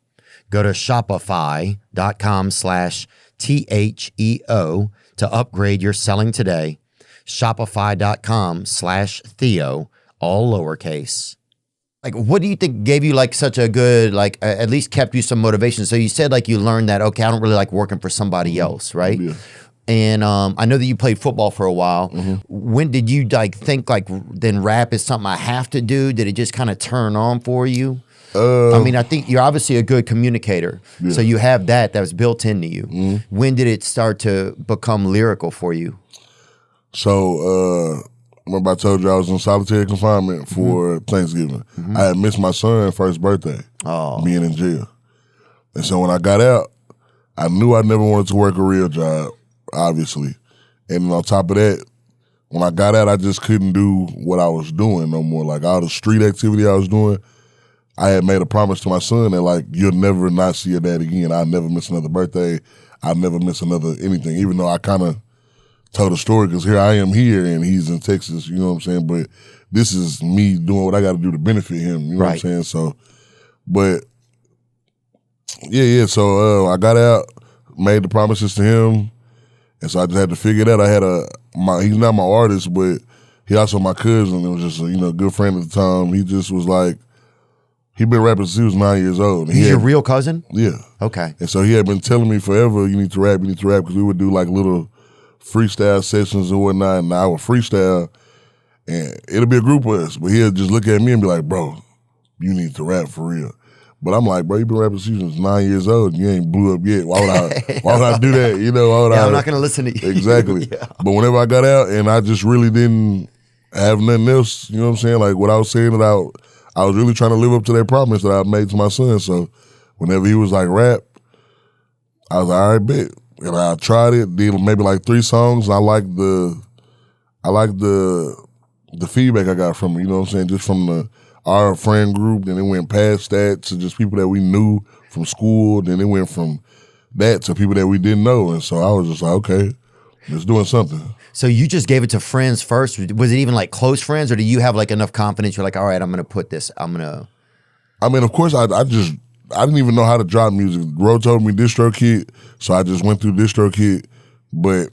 Go to shopify.com/THEO to upgrade your selling today. Shopify.com/Theo, all lowercase. Like, what do you think gave you like such a good, like at least kept you some motivation? So you said like you learned that, okay, I don't really like working for somebody else, right? Yeah. And I know that you played football for a while. When did you like think like then rap is something I have to do? Did it just kind of turn on for you? I mean, I think you're obviously a good communicator. Yeah. So you have that was built into you. When did it start to become lyrical for you? So remember I told you I was in solitary confinement for Thanksgiving. I had missed my son's first birthday, being in jail. And so when I got out, I knew I never wanted to work a real job, obviously. And on top of that, when I got out, I just couldn't do what I was doing no more. Like all the street activity I was doing, I had made a promise to my son that like, you'll never not see your dad again. I'll never miss another birthday. I'll never miss another anything, even though I kind of told a story because here I am here and he's in Texas, you know what I'm saying? But this is me doing what I got to do to benefit him, you know what I'm saying? So, but yeah. So I got out, made the promises to him, and so I just had to figure it out. I had he's not my artist, but he also my cousin. It was just a good friend at the time. He just was like, he been rapping since he was 9 years old. He's your real cousin? Yeah. Okay. And so he had been telling me forever, you need to rap, because we would do like little freestyle sessions and whatnot, and I would freestyle, and it'll be a group of us, but he'll just look at me and be like, bro, you need to rap for real. But I'm like, bro, you been rapping since 9 years old and you ain't blew up yet. Why would I do that? You know, I'm not going to listen to you. Exactly. Yeah. But whenever I got out and I just really didn't have nothing else, you know what I'm saying? Like what I was saying, that I was really trying to live up to that promise that I made to my son. So whenever he was like, rap, I was like, all right, bet. And I tried it, did maybe like 3 songs. And I liked the feedback I got from it, you know what I'm saying? Just from our friend group. Then it went past that to just people that we knew from school. Then it went from that to people that we didn't know. And so I was just like, okay, it's doing something. So you just gave it to friends first. Was it even like close friends, or do you have like enough confidence? You're like, all right, I'm going to put this, I mean, of course, I didn't even know how to drop music. Ro told me DistroKid, so I just went through DistroKid. But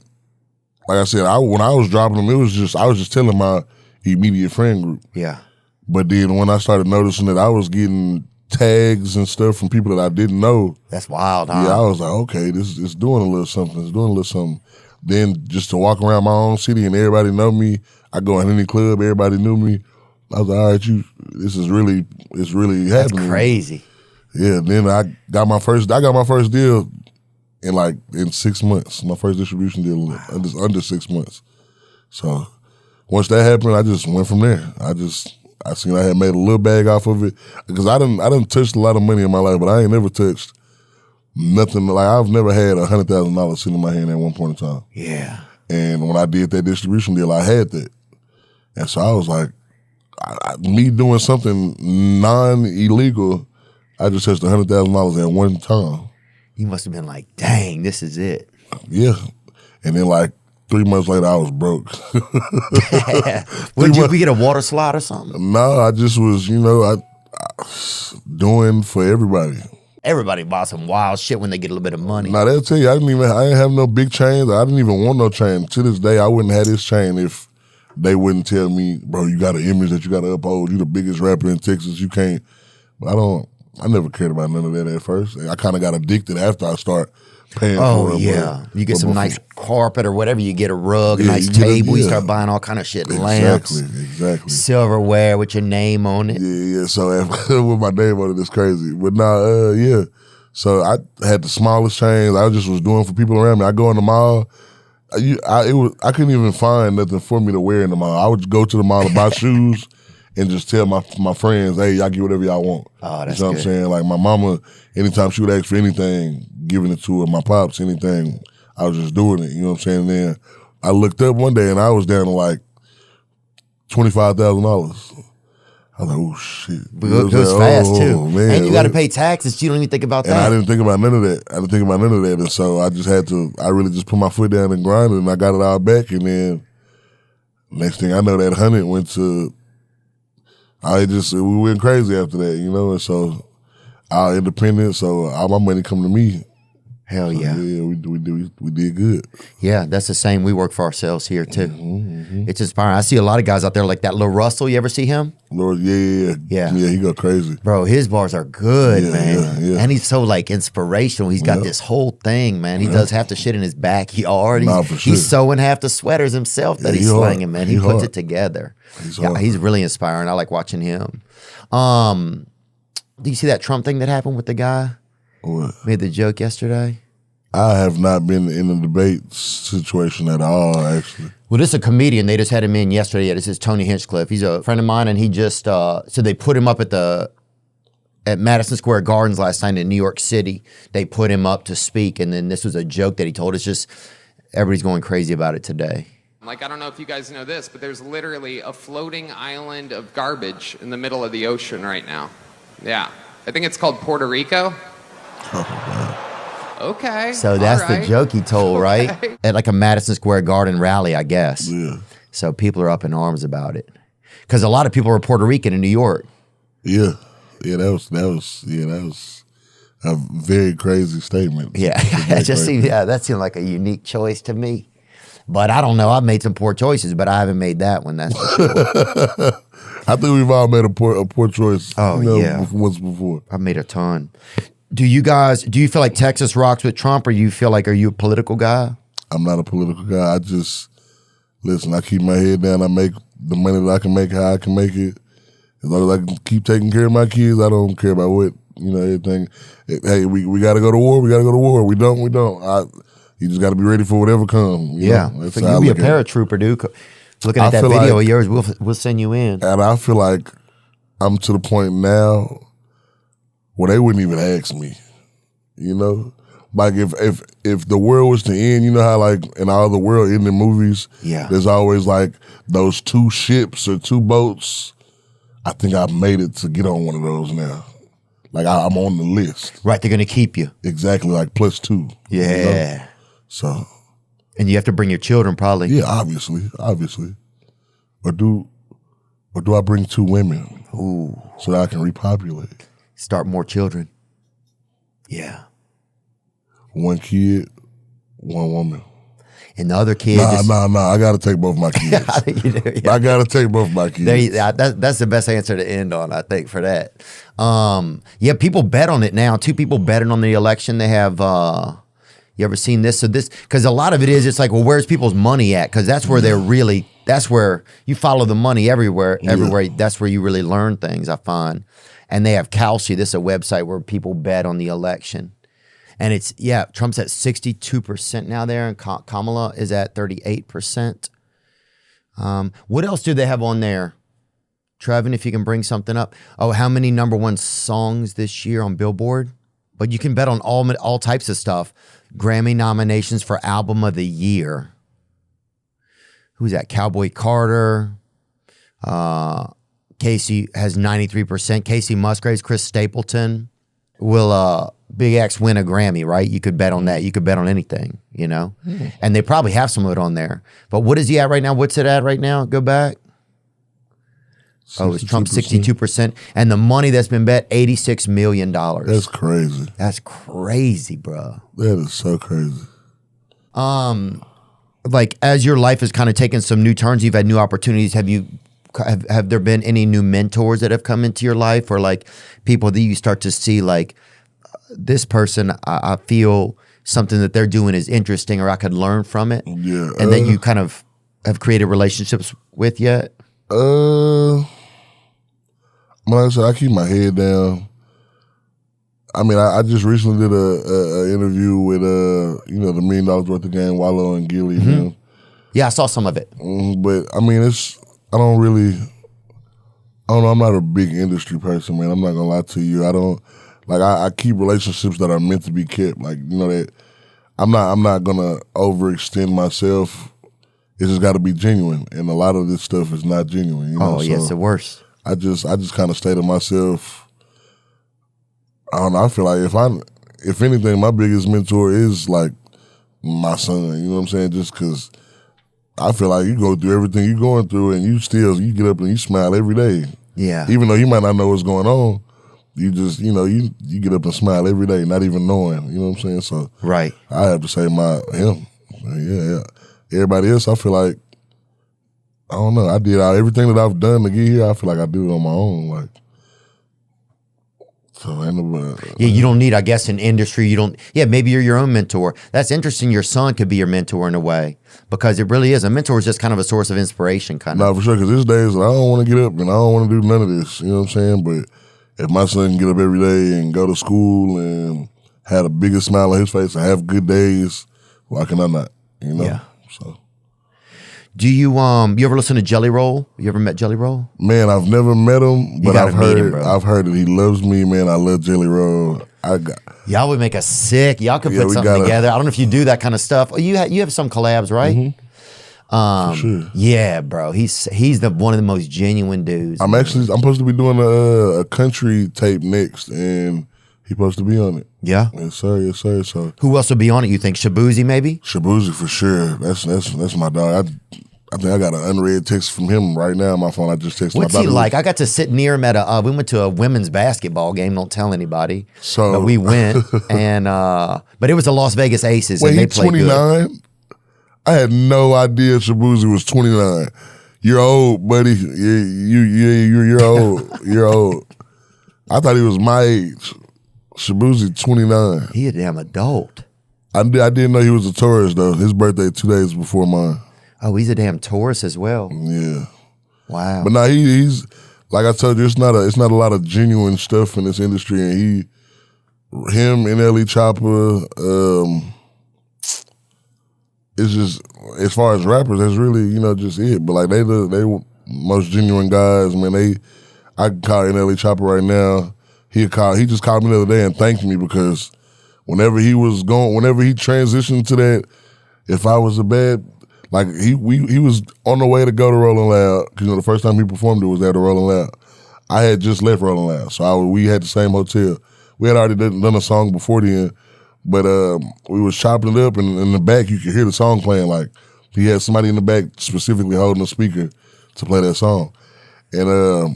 like I said, when I was dropping them, I was just telling my immediate friend group. Yeah. But then when I started noticing that I was getting tags and stuff from people that I didn't know. That's wild, huh? Yeah, I was like, okay, this is doing a little something. It's doing a little something. Then just to walk around my own city and everybody know me, I go in any club, everybody knew me. I was like, all right, it's really happening. That's crazy. Yeah, then I got my first deal in 6 months. My first distribution deal under 6 months. So once that happened, I just went from there. I seen I had made a little bag off of it because I done touched a lot of money in my life, but I ain't never touched nothing. Like I've never had $100,000 sitting in my hand at one point in time. Yeah. And when I did that distribution deal, I had that, and so I was like, me doing something non-illegal, I just touched $100,000 at one time. You must have been like, dang, this is it. Yeah. And then like 3 months later, I was broke. Would we get a water slide or something? No, I just was, I doing for everybody. Everybody bought some wild shit when they get a little bit of money. Now they'll tell you, I didn't have no big chains. I didn't even want no chain. To this day, I wouldn't have this chain if they wouldn't tell me, bro, you got an image that you got to uphold. You the biggest rapper in Texas. You can't. I never cared about none of that at first. I kind of got addicted after I start paying for it. Oh, yeah. You get some nice carpet or whatever. You get a rug, a nice table. You start buying all kind of shit. Lamps. Exactly. Silverware with your name on it. Yeah. So with my name on it, it's crazy. But yeah. So I had the smallest chains. I just was doing for people around me. I go in the mall. I couldn't even find nothing for me to wear in the mall. I would go to the mall to buy shoes and just tell my friends, hey, y'all get whatever y'all want. Oh, that's you know what I'm saying? Like my mama, anytime she would ask for anything, giving it to her. My pops, anything, I was just doing it. You know what I'm saying? And then I looked up one day and I was down to like $25,000. I was like, oh shit. But it goes fast too. Man, and you got to pay taxes. You don't even think about that. And I didn't think about none of that. And so I really just put my foot down and grinded, and I got it all back. And then next thing I know, that 100 went to, we went crazy after that, and so our independent, so all my money come to me. Hell yeah. Yeah, we did good. Yeah, that's the same. We work for ourselves here too. It's inspiring. I see a lot of guys out there like that Lil Russell. You ever see him? Lord, yeah. Yeah, he go crazy. Bro, his bars are good, man. Yeah. And he's so like inspirational. He's got this whole thing, man. He does half the shit in his backyard. He's sewing half the sweaters himself that he's slanging, man. He puts it together. He's really inspiring. I like watching him. Do you see that Trump thing that happened with the guy? What? Made the joke yesterday? I have not been in a debate situation at all, actually. Well, this is a comedian. They just had him in yesterday. This is Tony Hinchcliffe. He's a friend of mine, and he just so they put him up at Madison Square Gardens last night in New York City. They put him up to speak, and then this was a joke that he told. It's just everybody's going crazy about it today. Like, I don't know if you guys know this, but there's literally a floating island of garbage in the middle of the ocean right now. Yeah. I think it's called Puerto Rico. Okay. So that's the joke he told, right? At like a Madison Square Garden rally, I guess. Yeah. So people are up in arms about it. Because a lot of people are Puerto Rican in New York. Yeah. Yeah, that was a very crazy statement. Yeah. That seemed like a unique choice to me. But I don't know. I've made some poor choices, but I haven't made that one, that's for sure. I think we've all made a poor choice. Oh, yeah. Once before. I've made a ton. Do you feel like Texas rocks with Trump, or are you a political guy? I'm not a political guy. I keep my head down. I make the money that I can make, how I can make it. As long as I can keep taking care of my kids, I don't care about what, everything. Hey, we got to go to war. We got to go to war. We don't. You just got to be ready for whatever comes. Yeah. So you be a paratrooper, dude. Looking at that video of yours, we'll send you in. And I feel like I'm to the point now where they wouldn't even ask me, Like if the world was to end, you know how like in all the world ending movies, there's always like those 2 ships or 2 boats. I think I've made it to get on one of those now. Like I'm on the list. Right, they're gonna keep you. Exactly, like +2. Yeah. So. And you have to bring your children, probably. Yeah, obviously. Or do I bring 2 women? Ooh. So that I can repopulate. Start more children. Yeah. 1 kid, 1 woman. And the other kid. Nah. I got to take both my kids. I think you do, yeah. I got to take both my kids. That's the best answer to end on, I think, for that. People bet on it now. 2 people betting on the election. They have. You ever seen this? So because a lot of it is, it's like, well, where's people's money at? Because that's where that's where you follow the money everywhere. That's where you really learn things, I find. And they have Kalshi. This is a website where people bet on the election. And Trump's at 62% now there, and Kamala is at 38%. What else do they have on there? Trevin, if you can bring something up. Oh, how many #1 songs this year on Billboard? But you can bet on all types of stuff. Grammy nominations for Album of the Year. Who's that? Cowboy Carter. Casey has 93%. Casey Musgraves, Chris Stapleton. Will Big X win a Grammy, right? You could bet on that. You could bet on anything, you know? And they probably have some of it on there. But what is he at right now? What's it at right now? Go back. 62%. Oh, it's Trump 62%. And the money that's been bet, $86 million. That's crazy. That's crazy, bro. That is so crazy. Like, as your life has kind of taken some new turns, you've had new opportunities. Have there been any new mentors that have come into your life, or like people that you start to see like, this person, I feel something that they're doing is interesting, or I could learn from it? Yeah. And that you kind of have created relationships with yet? Like I said, I keep my head down. I mean, I just recently did a interview with the $1 million worth of game, Wallow and Gilly. Mm-hmm. You know? Yeah, I saw some of it. But I mean, I don't know. I'm not a big industry person, man. I'm not gonna lie to you. I keep relationships that are meant to be kept. Like, that I'm not gonna overextend myself. It's just got to be genuine, and a lot of this stuff is not genuine. Oh, yeah, it's the worst. I just kind of stay to myself. I don't know. I feel like if anything, my biggest mentor is like my son. You know what I'm saying? Just because I feel like you go through everything you're going through, and you get up and you smile every day. Yeah. Even though you might not know what's going on, you just you get up and smile every day, not even knowing. You know what I'm saying? So right. I have to say him. Yeah. Everybody else, I feel like, I don't know. I did everything that I've done to get here. I feel like I do it on my own. Like, so ain't nobody. Yeah, you don't need, I guess, an industry. You don't. Yeah, maybe you're your own mentor. That's interesting. Your son could be your mentor in a way, because it really is. A mentor is just kind of a source of inspiration, kind of. No, for sure. Because there's days that I don't want to get up and I don't want to do none of this. You know what I'm saying? But if my son can get up every day and go to school and have the biggest smile on his face and have good days, why can I not? You know? Yeah. So, do you ever listen to Jelly Roll? You ever met Jelly Roll? Man, I've never met him, but I've heard that he loves me. Man, I love Jelly Roll. Y'all would make us sick. Y'all could put something together. I don't know if you do that kind of stuff. Oh, you have some collabs, right? Mm-hmm. For sure. Yeah, bro. He's one of the most genuine dudes. I'm supposed to be doing a country tape next, and he's supposed to be on it. Yeah. Yes, sir. Yes, sir. So who else will be on it? You think Shabuzi maybe? Shabuzi for sure. That's my dog. I think I got an unread text from him right now on my phone. I just texted. What's he like? I got to sit near him at we went to a women's basketball game. Don't tell anybody. So but we went, and but it was the Las Vegas Aces. Wait, and they he's 29. Good. I had no idea Shabuzi was 29. You're old, buddy. You're old. You're old. I thought he was my age. Shabuzi 29. He a damn adult. I didn't know he was a Taurus though. His birthday 2 days before mine. Oh, he's a damn Taurus as well. Yeah. Wow. But now he's like I told you, it's not a lot of genuine stuff in this industry, and him and Ellie Chopper, it's just as far as rappers, that's really just it. But like they most genuine guys, man. I can call Ellie Chopper right now. He just called me the other day and thanked me because whenever he transitioned to that, if I was a bad, like he was on the way to go to Rolling Loud, because the first time he performed it was at the Rolling Loud. I had just left Rolling Loud, so we had the same hotel. We had already done a song before then, but we was chopping it up, and in the back you could hear the song playing. Like he had somebody in the back specifically holding a speaker to play that song, and a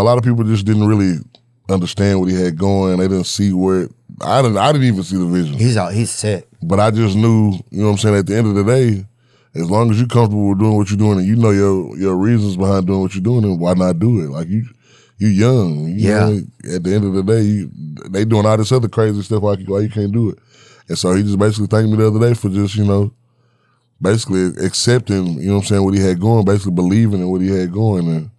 lot of people just didn't really understand what he had going. They didn't see where I didn't even see the vision. He's sick. But I just knew, what I'm saying, at the end of the day, as long as you're comfortable with doing what you're doing and you know your reasons behind doing what you're doing, then why not do it? Like you young. You know, at the end of the day, they doing all this other crazy stuff. Why you can't do it? And so he just basically thanked me the other day for just, basically accepting, what he had going, basically believing in what he had going. And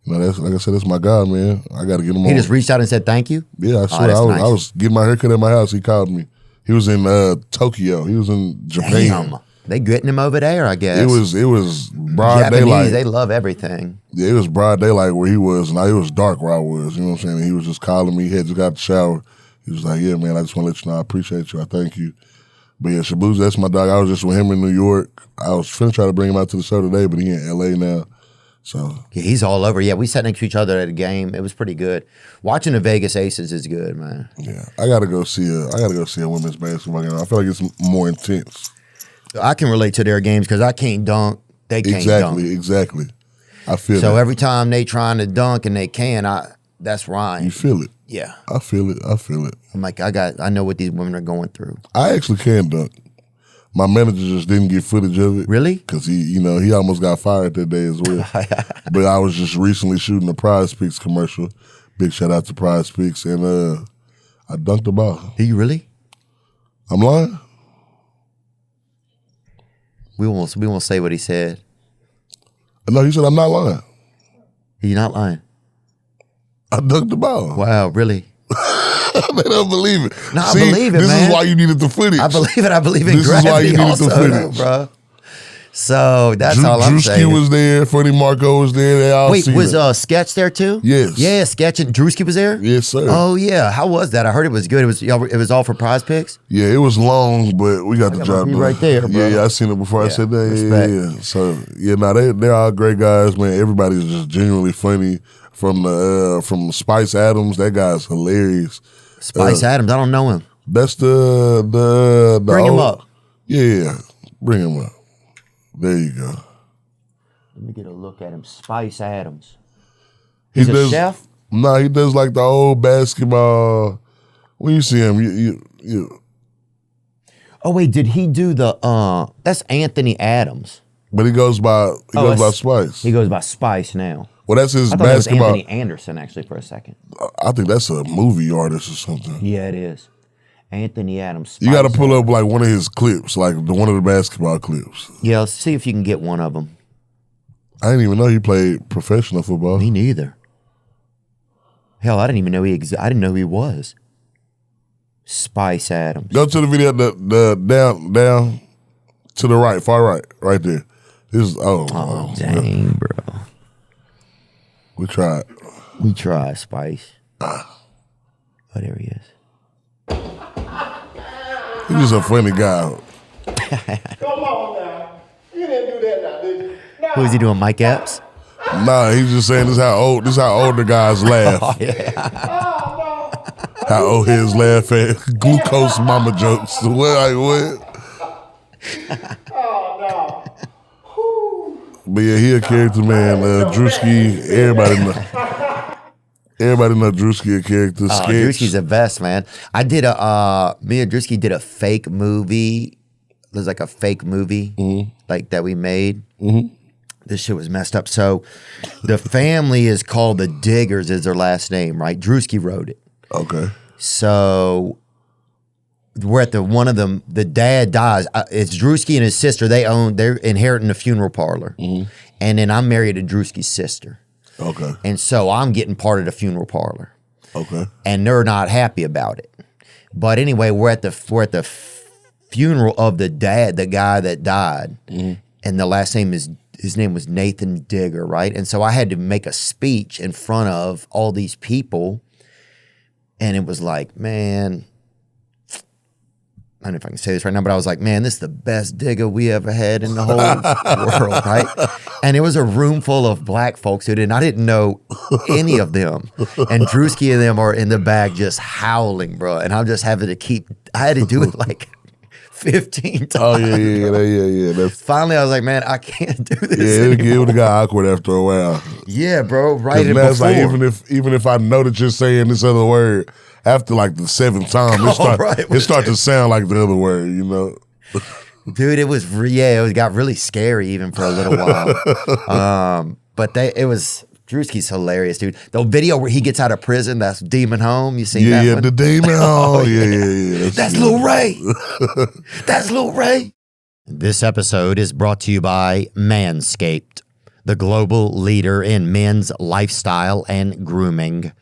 that's, like I said, that's my guy, man. I got to get him on. He just reached out and said thank you? Yeah, I swear. I was getting my haircut at my house. He called me. He was in Tokyo. He was in Japan. Damn. They getting him over there, I guess. It was broad Japanese, daylight. they love everything. Yeah, it was broad daylight where he was. Now it was dark where I was. You know what I'm saying? He was just calling me. He had just got the shower. He was like, "Yeah, man, I just want to let you know I appreciate you. I thank you." But yeah, Shabuzi, that's my dog. I was just with him in New York. I was finna try to bring him out to the show today, but he in LA now. So Yeah, he's all over. Yeah, we sat next to each other at a game. It was pretty good. Watching the Vegas Aces is good, man. yeah, I gotta go see a women's basketball game. I feel like it's more intense. I can relate to their games because I can't dunk. They can't dunk. Exactly. I feel So that. every time they trying to dunk and they can, that's Ryan. You feel it. Yeah. I feel it. I'm like, I know what these women are going through. I actually can dunk. My manager just didn't get footage of it. Really? Because he almost got fired that day as well. But I was just recently shooting a Prize Picks commercial. Big shout out to Prize Picks. And I dunked the ball. Do you really? I'm lying? We won't say what he said. No, he said I'm not lying. You're not lying. I dunked the ball. Wow, really? They don't believe it. No, I believe it, this man. This is why you needed the footage. I believe it. I believe in This is why you gravity needed also, the though, footage. bro. So that's all I'm Druski saying. was there. Funny Marco was there. They all Wait, seen was it. Sketch there too? Yes. Yeah, Sketch and Druski was there? Yes, sir. Oh, yeah. How was that? I heard it was good. It was all for Prize Picks? Yeah, it was long, but we got the job done. Right there, bro. Yeah, I seen it before. I said that. respect. Yeah. So yeah, they're all great guys, man. Everybody's just genuinely funny. From Spice Adams, that guy's hilarious. Spice Adams, I don't know him. That's the Bring him up. Yeah, bring him up. There you go. Let me get a look at him. Spice Adams. He He's a does, chef? Nah, he does like the old basketball. When you see him, you Oh, wait, did he do that's Anthony Adams. but he goes by Spice. He goes by Spice now. Well, that's his I thought it was basketball. Anthony Anderson, actually, for a second. I think that's a movie artist or something. Yeah, it is. Anthony Adams. Spice You got to pull up like one of his clips, like one of the basketball clips. Yeah, let's see if you can get one of them. I didn't even know he played professional football. Me neither. Hell, I didn't even know I didn't know who he was. Spice Adams. Go to the video, the down to the right, far right there. This is Dang, bro. We tried. We tried, Spice. Oh, there he is. He's just a funny guy. Come on now. You didn't do that now, did you? Nah. Who is he doing, Mike Epps? Nah, he's just saying this is how older guys laugh. Oh, yeah. Oh, no. How old heads laugh at glucose mama jokes. What? Oh, no. But yeah, he a character, man. Druski, everybody know Druski a character. Oh, Sketch. Druski's the best, man. Me and Druski did a fake movie. There's like a fake movie like that we made. Mm-hmm. This shit was messed up. So the family is called the Diggers is their last name, right? Druski wrote it. Okay. So we're at the dad dies. It's Druski and his sister. They're inheriting the funeral parlor. Mm-hmm. And then I'm married to Druski's sister. Okay. And so I'm getting part of the funeral parlor. Okay. And they're not happy about it. But anyway, we're at the funeral of the dad, the guy that died. Mm-hmm. And the last name his name was Nathan Digger, right? And so I had to make a speech in front of all these people. And it was like, man, I don't know if I can say this right now, but I was like, man, this is the best digger we ever had in the whole world, right? And it was a room full of black folks and I didn't know any of them. And Druski and them are in the back just howling, bro. And I'm just having to I had to do it like 15 times. Oh, yeah. Finally, I was like, man, I can't do this Yeah, it would have got awkward after a while. Yeah, bro, right in That's before. like, even if I know that you're saying this other word, after like the seventh time, it start to sound like the other word, you know? Dude, it got really scary even for a little while. But Druski's hilarious, dude. The video where he gets out of prison, that's Demon Home. You seen that one? The Demon Home. Yeah. That's Lil Ray. That's Lil Ray. This episode is brought to you by Manscaped, the global leader in men's lifestyle and grooming.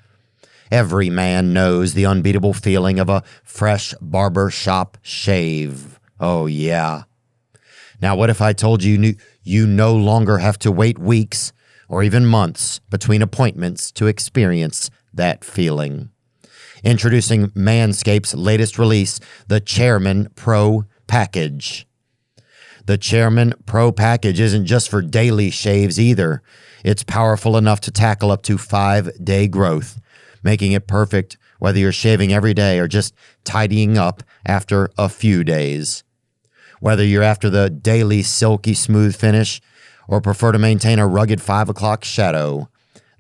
Every man knows the unbeatable feeling of a fresh barber shop shave. Oh, yeah. Now, what if I told you you no longer have to wait weeks or even months between appointments to experience that feeling? Introducing Manscaped's latest release, the Chairman Pro Package. The Chairman Pro Package isn't just for daily shaves either. It's powerful enough to tackle up to 5-day growth, making it perfect whether you're shaving every day or just tidying up after a few days. Whether you're after the daily silky smooth finish or prefer to maintain a rugged 5 o'clock shadow,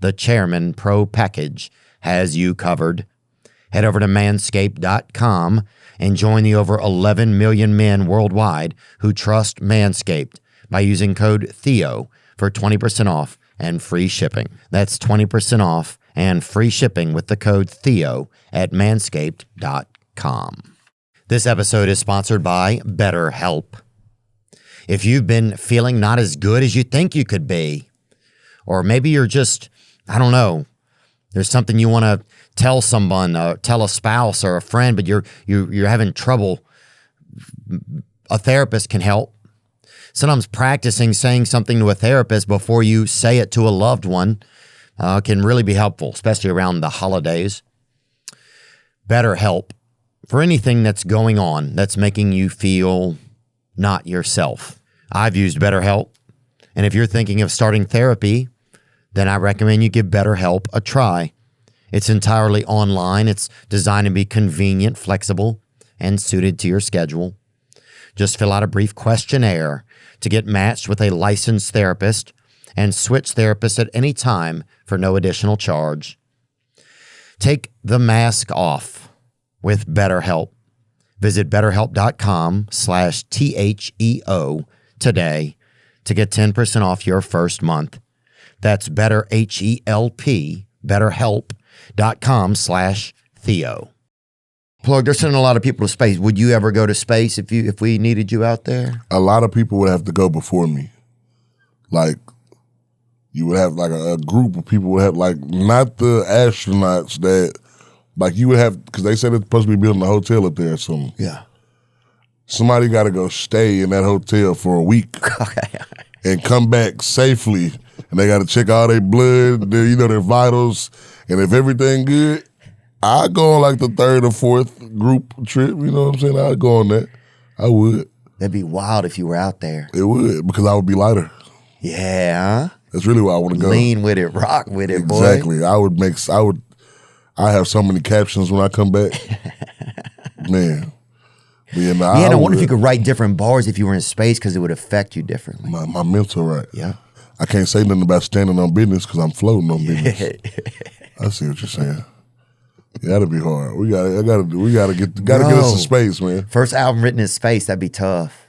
the Chairman Pro Package has you covered. Head over to manscaped.com and join the over 11 million men worldwide who trust Manscaped by using code Theo for 20% off and free shipping. That's 20% off and free shipping with the code Theo at manscaped.com. This episode is sponsored by BetterHelp. If you've been feeling not as good as you think you could be, or maybe you're just, I don't know, there's something you want to tell someone, tell a spouse or a friend, but you're having trouble, a therapist can help. Sometimes practicing saying something to a therapist before you say it to a loved one can really be helpful, especially around the holidays. BetterHelp, for anything that's going on that's making you feel not yourself. I've used BetterHelp, and if you're thinking of starting therapy, then I recommend you give BetterHelp a try. It's entirely online. It's designed to be convenient, flexible, and suited to your schedule. Just fill out a brief questionnaire to get matched with a licensed therapist and switch therapists at any time for no additional charge. Take the mask off with BetterHelp. Visit betterhelp.com/THEO today to get 10% off your first month. That's BetterHelp, betterhelp.com/Theo. Plug, they're sending a lot of people to space. Would you ever go to space if we needed you out there? A lot of people would have to go before me. Like, you would have like a group of people would have, like, not the astronauts that, like, you would have, because they said it's supposed to be building a hotel up there or something. Yeah. Somebody got to go stay in that hotel for a week and come back safely. And they got to check all their blood, their vitals. And if everything good, I go on like the third or fourth group trip. You know what I'm saying? I'd go on that. I would. That'd be wild if you were out there. It would, because I would be lighter. Yeah. That's really where I want to go. Lean with it, rock with it, boy. Exactly. I have so many captions when I come back. Man. Yeah, I wonder if you could write different bars if you were in space because it would affect you differently. My mental, right? Yeah. I can't say nothing about standing on business because I'm floating on business. I see what you're saying. Yeah, that'd be hard. We gotta get us some space, man. First album written in space, that'd be tough.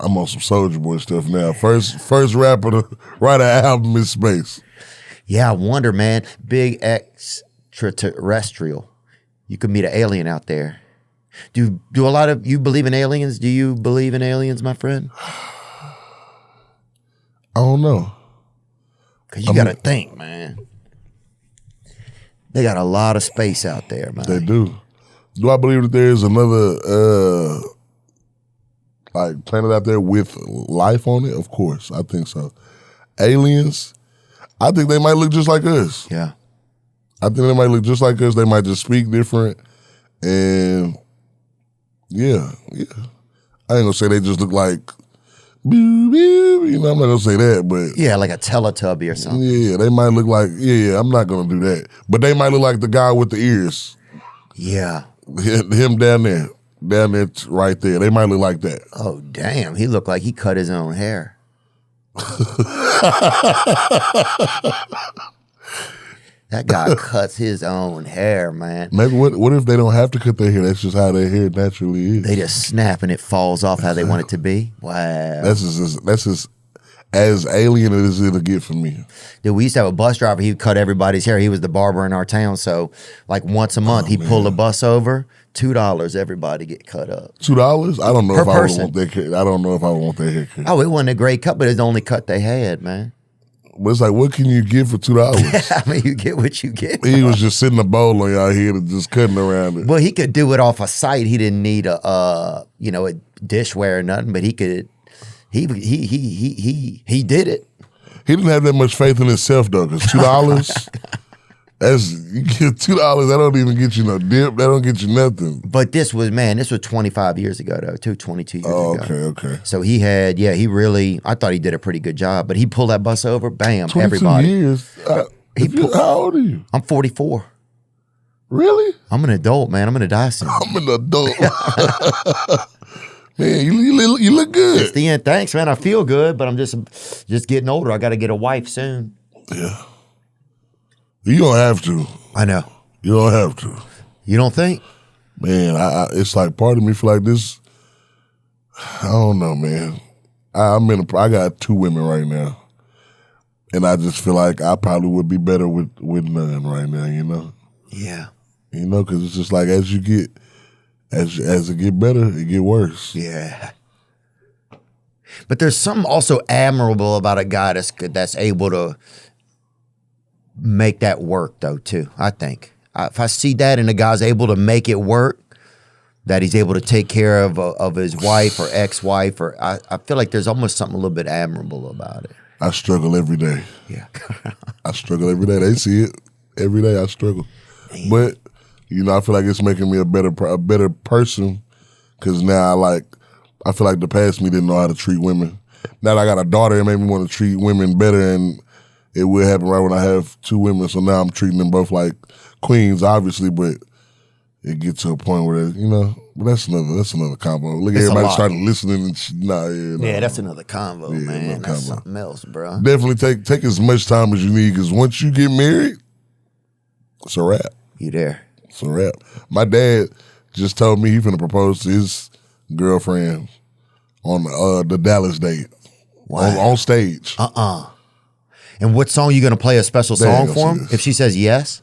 I'm on some Soulja Boy stuff now. First rapper to write an album in space. Yeah, I wonder, man. Big extraterrestrial. You could meet an alien out there. Do a lot of you believe in aliens? Do you believe in aliens, my friend? I don't know. Because you got to think, man. They got a lot of space out there, man. They do. Do I believe that there is another like planet out there with life on it? Of course. I think so. Aliens, I think they might look just like us. Yeah. I think they might look just like us. They might just speak different. And yeah. I ain't gonna say they just look like, I'm not gonna say that, but yeah, like a Teletubby or something. Yeah, they might look like, I'm not gonna do that. But they might look like the guy with the ears. Yeah. Him down there right there. They might look like that. Oh, damn. He looked like he cut his own hair. That guy cuts his own hair, man. Maybe what if they don't have to cut their hair? That's just how their hair naturally is. They just snap and it falls off how they want it to be. Wow. That's just as alien as it'll get for me. Dude, we used to have a bus driver. He would cut everybody's hair. He was the barber in our town. So like once a month, he'd pull the bus over. $2, everybody get cut up. $2? I don't know per if person. I would want that. I don't know if I would want that haircut. Oh, it wasn't a great cut, but it's the only cut they had, man. But it's like, what can you get for $2? I mean, you get what you get. He was just sitting a bowl on y'all head and just cutting around it. Well, he could do it off a site. He didn't need a dishware or nothing, but he could. He did it. He didn't have that much faith in himself though, because $2. You get $2. That don't even get you no dip. That don't get you nothing. But this was 25 years ago though, 22 years ago. Okay. So he had, he really. I thought he did a pretty good job. But he pulled that bus over, bam, 22 everybody. years. How old are you? I'm 44. Really? I'm an adult, man. I'm gonna die soon. I'm an adult. Man, you look good. It's the end. Thanks, man. I feel good, but I'm just getting older. I got to get a wife soon. Yeah. You don't have to. I know. You don't have to. You don't think? Man, it's like part of me feel like this. I don't know, man. I got 2 women right now, and I just feel like I probably would be better with none right now. You know? Yeah. You know, because it's just like as it get better, it get worse. Yeah. But there's something also admirable about a guy that's able to make that work, though, too, I think. If I see that and the guy's able to make it work, that he's able to take care of his wife or ex-wife, or I feel like there's almost something a little bit admirable about it. I struggle every day. Yeah. I struggle every day. They see it. Every day I struggle. Man. But, I feel like it's making me a better person, because now I feel like the past me didn't know how to treat women. Now that I got a daughter, it made me want to treat women better, and it will happen right when I have 2 women. So now I'm treating them both like queens, obviously, but it gets to a point where, but that's another combo. Look, It's everybody started listening and Yeah, that's another convo, man. That's something else, bro. Definitely take as much time as you need, because once you get married, it's a wrap. You there. It's a wrap. My dad just told me he finna propose to his girlfriend on the Dallas date. Wow. On stage. And what song you gonna play a special song Damn, for him? If she says yes?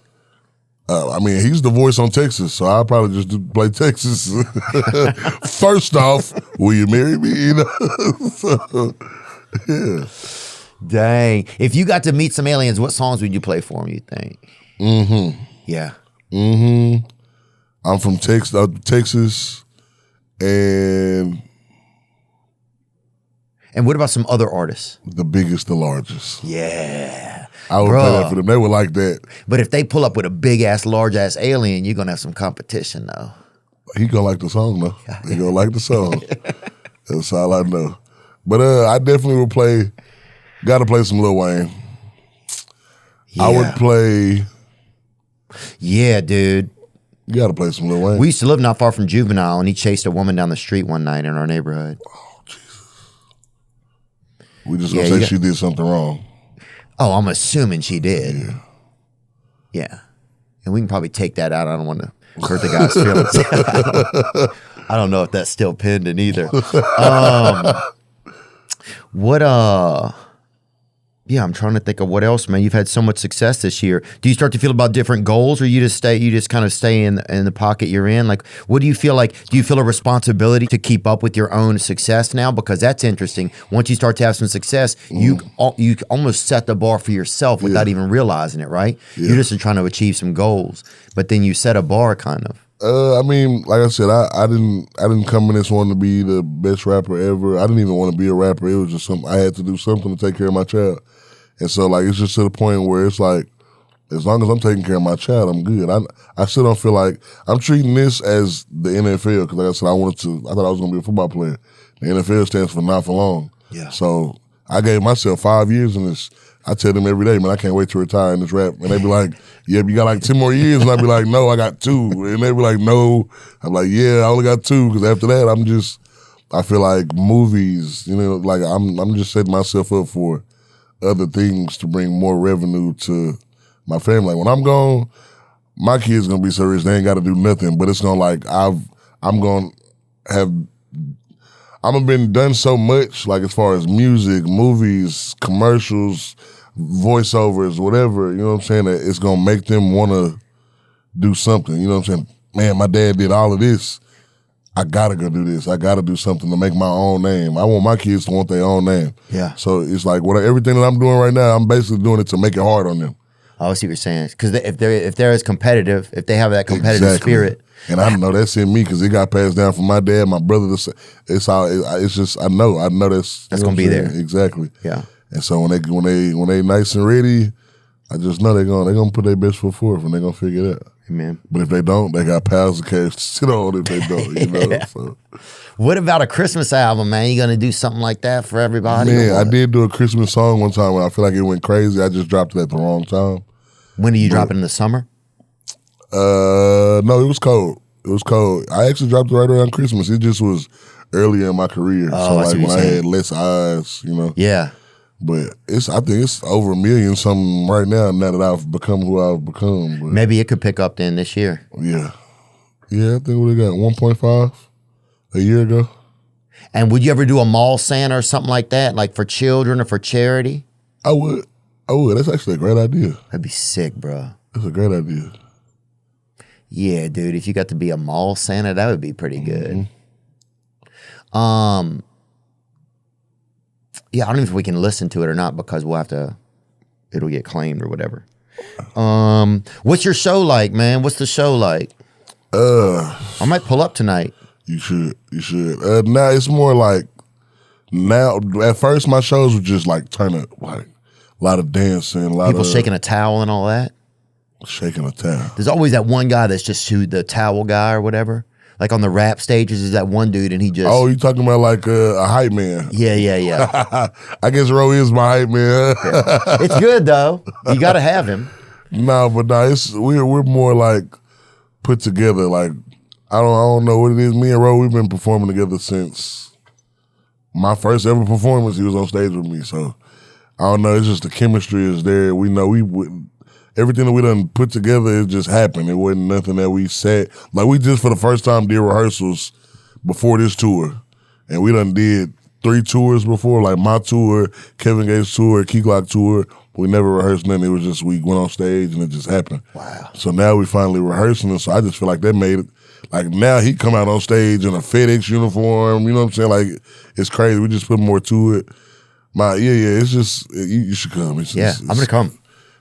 He's the voice on Texas, so I'll probably just play Texas. First off, will you marry me? So, yeah. Dang. If you got to meet some aliens, what songs would you play for them, you think? Mm-hmm. Yeah. Mm-hmm. I'm from Texas, and what about some other artists? the biggest, the largest. Yeah. I would play that for them. They would like that. But if they pull up with a big-ass, large-ass alien, you're going to have some competition, though. He gonna like the song, though. He gonna like the song. That's all I know. But I definitely would gotta play some Lil Wayne. Yeah. I would play... Yeah, dude. You gotta play some Lil Wayne. We used to live not far from Juvenile, and he chased a woman down the street one night in our neighborhood. Oh, Jesus. We just gonna say she did something wrong. Oh, I'm assuming she did. Yeah. And we can probably take that out. I don't want to hurt the guy's feelings. I don't know if that's still pending either. Yeah, I'm trying to think of what else, man. You've had so much success this year. Do you start to feel about different goals, or you just kind of stay in the pocket you're in? Like, what do you feel like? Do you feel a responsibility to keep up with your own success now? Because that's interesting. Once you start to have some success, you almost set the bar for yourself without even realizing it, right? Yeah. You're just trying to achieve some goals, but then you set a bar, kind of. Like I said, I didn't come in this wanting to be the best rapper ever. I didn't even want to be a rapper. It was just something I had to do something to take care of my child. And so, it's just to the point where it's like, as long as I'm taking care of my child, I'm good. I still don't feel like I'm treating this as the NFL, because like I said, I thought I was going to be a football player. The NFL stands for not for long. Yeah. So I gave myself 5 years in this. I tell them every day, man, I can't wait to retire in this rap. And they be like, yeah, but you got 10 more years. And I be like, no, I got 2. And they be like, no. I'm like, yeah, I only got 2. Because after that, I feel like movies, I'm just setting myself up for other things to bring more revenue to my family. Like, when I'm gone, my kids gonna be so rich they ain't gotta do nothing. But it's gonna I'm gonna been done so much, as far as music, movies, commercials, voiceovers, whatever, you know what I'm saying, that it's gonna make them wanna do something, you know what I'm saying? Man, my dad did all of this. I gotta go do this. I gotta do something to make my own name. I want my kids to want their own name. Yeah. So it's like everything that I'm doing right now, I'm basically doing it to make it hard on them. I see what you're saying. Because if they're as competitive, if they have that competitive spirit, and I know that's in me because it got passed down from my dad, my brother. It's just I know that's gonna be there. Exactly. Yeah. And so when they nice and ready, I just know they're gonna put their best foot forward and they're gonna figure it out. Amen. But if they don't, they got piles of cash to sit on if they don't, you know. So. What about a Christmas album, man? You gonna do something like that for everybody? Man, I did do a Christmas song one time when I feel like it went crazy. I just dropped it at the wrong time. When do you drop it, in the summer? No, it was cold. It was cold. I actually dropped it right around Christmas. It just was earlier in my career. Oh, so I see like what when you're I saying. had less eyes, you know. Yeah. But I think it's over 1 million something right now that I've become who I've become. But Maybe it could pick up then this year. yeah. Yeah, I think we got 1.5 a year ago. And would you ever do a mall Santa or something like that, like for children or for charity? I would. That's actually a great idea. That'd be sick, bro. That's a great idea. Yeah, dude. If you got to be a mall Santa, that would be pretty good. Yeah, I don't know if we can listen to it or not because it'll get claimed or whatever. What's your show like, man? What's the show like? I might pull up tonight. You should. Now it's more like at first my shows were just like turn up, like a lot of dancing, a lot People of shaking a towel and all that. shaking a towel. There's always that one guy that's just the towel guy or whatever. Like on the rap stages, is that one dude and he just... Oh, you talking about like a hype man? Yeah. I guess Ro is my hype man. It's good though. You got to have him. No, but we're more like put together. Like I don't know what it is. Me and Ro, we've been performing together since my first ever performance. He was on stage with me, so I don't know. It's just the chemistry is there. We know everything that we done put together, it just happened. It wasn't nothing that we said. Like we just for the first time did rehearsals before this tour, and we done did 3 tours before, like my tour, Kevin Gates tour, Key Glock tour. We never rehearsed nothing. It was just we went on stage and it just happened. Wow. So now we finally rehearsing it. So I just feel like that made it. Like now he come out on stage in a FedEx uniform. You know what I'm saying? Like it's crazy. We just put more to it. It's just you should come. I'm gonna come.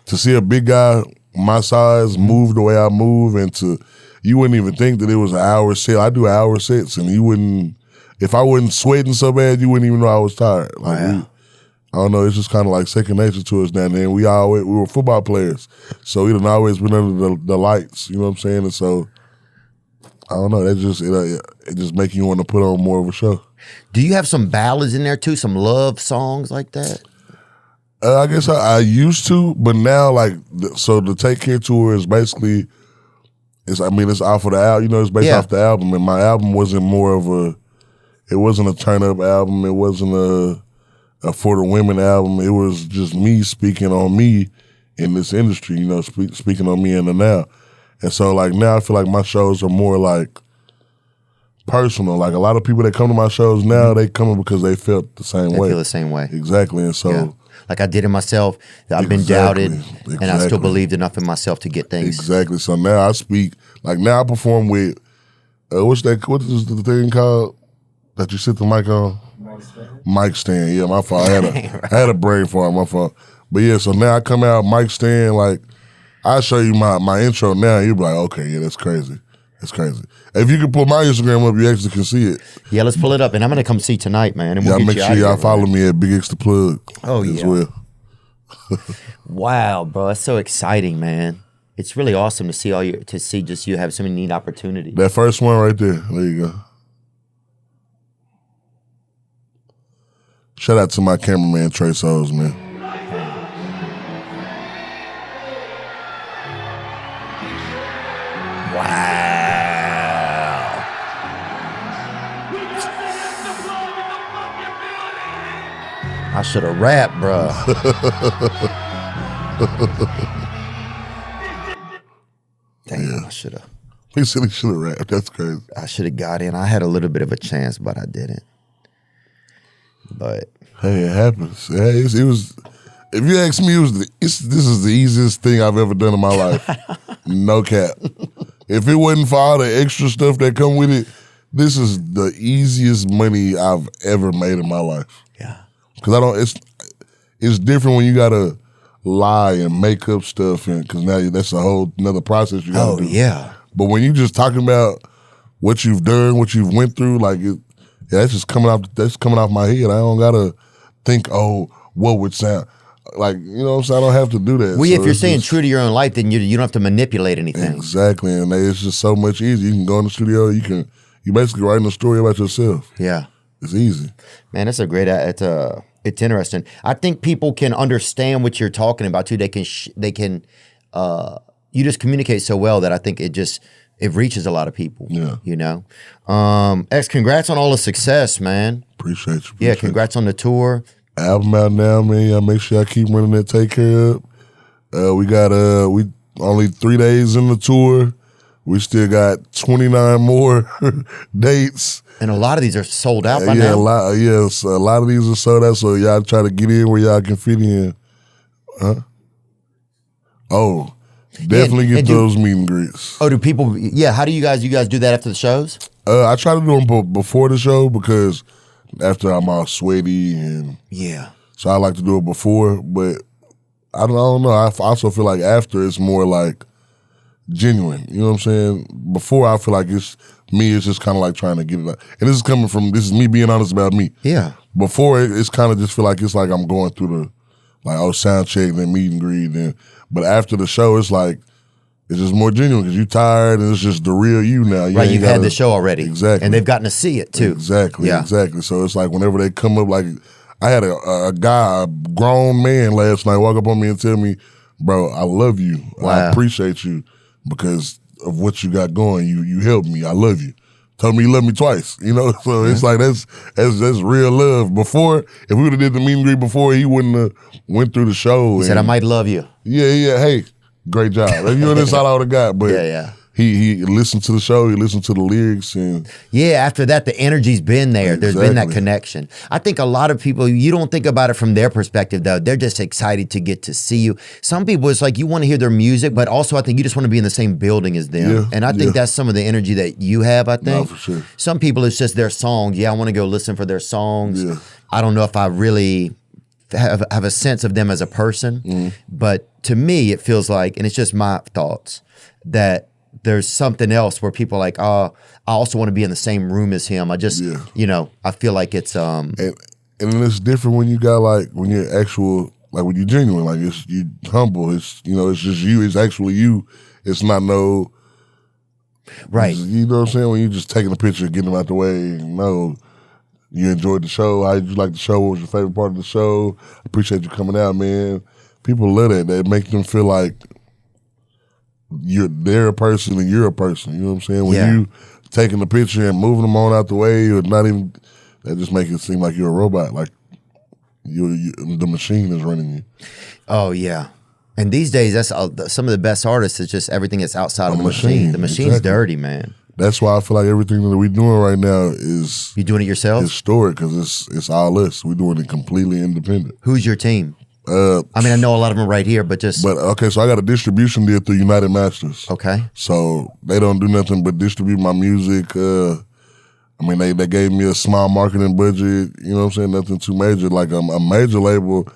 To see a big guy my size move the way I move, and you wouldn't even think that it was an hour set. I do hour sets, and you wouldn't. If I wasn't sweating so bad, you wouldn't even know I was tired. Like I don't know. It's just kind of like second nature to us down there. And we were football players, so we done always been under the lights. You know what I'm saying? And so I don't know. That just it just make you want to put on more of a show. Do you have some ballads in there too? Some love songs like that? I guess I used to, but now so the Take Care tour is basically it's off of the album. You know, it's based off the album, and my album wasn't it wasn't a turn up album. It wasn't a for the women album. It was just me speaking on me in this industry. You know, speaking on me in the now. And so like now I feel like my shows are more like personal. Like a lot of people that come to my shows now, they come because they felt the same way. They feel the same way. Exactly. And so like I did it myself. I've been doubted and I still believed enough in myself to get things. Exactly. So now I speak, like now I perform with, what is the thing called that you sit the mic on? Mic stand. Yeah, my fault. I had a brain fart, my fault. But yeah, so now I come out, mic stand, like I show you my intro now, you'll be like, okay, yeah, that's crazy. That's crazy. If you can pull my Instagram up, you actually can see it. Yeah, let's pull it up. And I'm going to come see tonight, man. And we'll make sure y'all follow me at BigXthaPlug as well. Wow, bro. That's so exciting, man. It's really awesome to see just you have so many neat opportunities. That first one right there. There you go. Shout out to my cameraman, Trey Souls, man. Wow. I should have rapped, bro. Damn, I should have. He said he should have rapped. That's crazy. I should have got in. I had a little bit of a chance, but I didn't. But hey, it happens. Hey, it was. If you ask me, this is the easiest thing I've ever done in my life. No cap. If it wasn't for all the extra stuff that come with it, this is the easiest money I've ever made in my life. Yeah. Because I don't. It's different when you gotta lie and make up stuff, and because now that's a whole another process you gotta do. Yeah. But when you just talking about what you've done, what you've went through, like that's just coming off. That's coming off my head. I don't gotta think. Oh, what would sound like? You know what I'm saying? I don't have to do that. Well, so if you're staying true to your own life, then you don't have to manipulate anything. Exactly, and it's just so much easier. You can go in the studio. You basically writing a story about yourself. Yeah. It's easy. Man, it's a great. It's interesting. I think people can understand what you're talking about too. They can. You just communicate so well that I think it reaches a lot of people. Yeah. You know. X, congrats on all the success, man. Appreciate you. Yeah, congrats on the tour. Album out now, man. Y'all make sure I keep running that Take Care Up. We got we only 3 days in the tour. We still got 29 more dates. And a lot of these are sold out by now. now. A lot of these are sold out, so y'all try to get in where y'all can fit in. Huh? Oh, definitely get those meet and greets. Oh, do people? Yeah, how do you guys do that after the shows? I try to do them before the show because after I'm all sweaty and so I like to do it before. But I don't know. I also feel like after it's more like genuine. You know what I'm saying? Before I feel like it's just kind of like trying to get it out. And this is me being honest about me. Yeah. Before it's kind of just feel like it's like I'm going through sound check and meet and greet. But after the show, it's like, it's just more genuine because you're tired and it's just the real you now. Right, you've had the show already. Exactly. And they've gotten to see it too. Exactly, exactly. So it's like whenever they come up, like I had a guy, a grown man last night walk up on me and tell me, bro, I love you. Wow. I appreciate you because of what you got going. You helped me. I love you. Told me he loved me twice. You know, so it's like that's real love. Before, if we would have did the meet and greet before, he wouldn't have went through the show. He said, I might love you. Yeah. Hey, great job. If you and this all I would have got. But he listened to the show, he listened to the lyrics, and after that the energy's been there. Exactly. There's been that connection. I think a lot of people, you don't think about it from their perspective though. They're just excited to get to see you. Some people, it's like you want to hear their music, but also I think you just want to be in the same building as them. Yeah, and I think that's some of the energy that you have, I think. No, for sure. Some people, it's just their songs. Yeah, I want to go listen for their songs. Yeah. I don't know if I really have a sense of them as a person, but to me it feels like, and it's just my thoughts, that there's something else where people are like, oh, I also want to be in the same room as him. I just, I feel like it's and it's different when you got when you're actual, when you're genuine, it's you humble. It's it's just you. It's actually you. It's not no right. You know what I'm saying? When you just taking a picture, getting them out the way. No, you enjoyed the show. How did you like the show? What was your favorite part of the show? Appreciate you coming out, man. People love that. That make them feel like they're a person and you're a person. You know what I'm saying? When you taking the picture and moving them on out the way, or not even, that just make it seem like you're a robot. Like the machine is running you. Oh yeah. And these days, that's some of the best artists. It's just everything that's outside of the machine. The machine's dirty, man. That's why I feel like everything that we're doing right now is you doing it yourself. Historic because it's all us. We're doing it completely independent. Who's your team? I mean, I know a lot of them right here, but okay, so I got a distribution deal through United Masters. Okay. So they don't do nothing but distribute my music. I mean, they gave me a small marketing budget, you know what I'm saying? Nothing too major. Like a major label,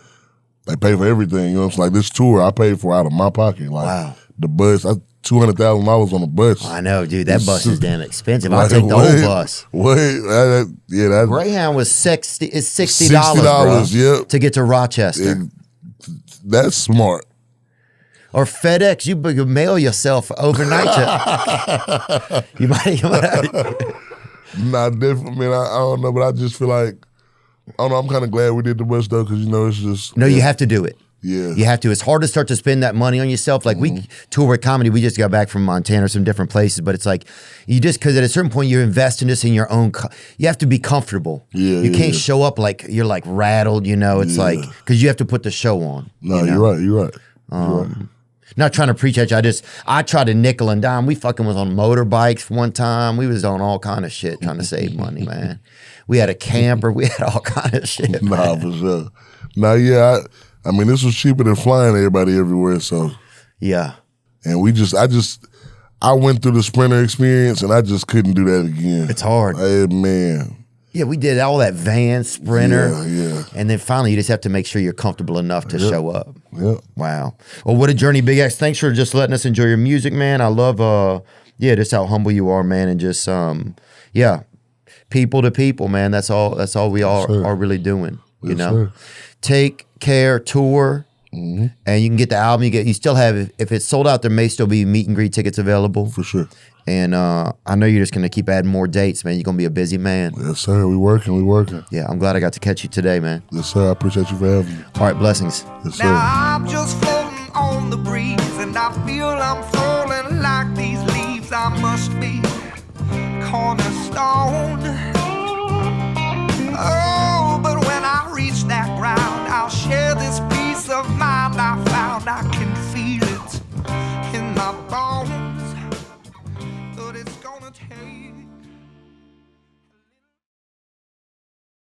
they pay for everything, you know what I'm saying? Like this tour, I paid for out of my pocket. Like wow. The bus, $200,000 on the bus. I know, dude. That bus is damn expensive. I'll take the whole bus. That Greyhound was $60 to get to Rochester. That's smart. Or FedEx, you mail yourself overnight. You might. Not different, man. I don't know, but I just feel like, I don't know. I'm kind of glad we did the bus though, because it's just. No, you have to do it. Yeah. You have to. It's hard to start to spend that money on yourself. Like we tour with comedy. We just got back from Montana or some different places, but it's like you just, because at a certain point you're investing this in your own, you have to be comfortable. Yeah. You can't show up like you're like rattled, it's like, because you have to put the show on. No, you're right. You're right. Not trying to preach at you. I tried to nickel and dime. We fucking was on motorbikes one time. We was on all kind of shit trying to save money, man. We had a camper. We had all kind of shit. Nah, for sure. Nah, yeah. I mean, this was cheaper than flying everybody everywhere. So yeah. And I I went through the Sprinter experience, and I just couldn't do that again. It's hard. Hey, man. Yeah, we did all that van, Sprinter. Yeah. And then finally, you just have to make sure you're comfortable enough to show up. Yeah. Wow. Well, what a journey, Big X. Thanks for just letting us enjoy your music, man. I love, just how humble you are, man. And just, people to people, man. That's all we all are really doing, you know? Sir. Take Care Tour. Mm-hmm. And you can get the album. You still have, if it's sold out, there may still be meet and greet tickets available. For sure. And I know you're just going to keep adding more dates, man. You're going to be a busy man. Yes, sir. We working. Yeah, I'm glad I got to catch you today, man. Yes, sir. I appreciate you for having me. All right, blessings. Yes, sir. Now I'm just floating on the breeze, and I feel I'm falling like these leaves. I must be cornerstone. Oh, but when I reach that ground, I'll share this peace of mind I found. I can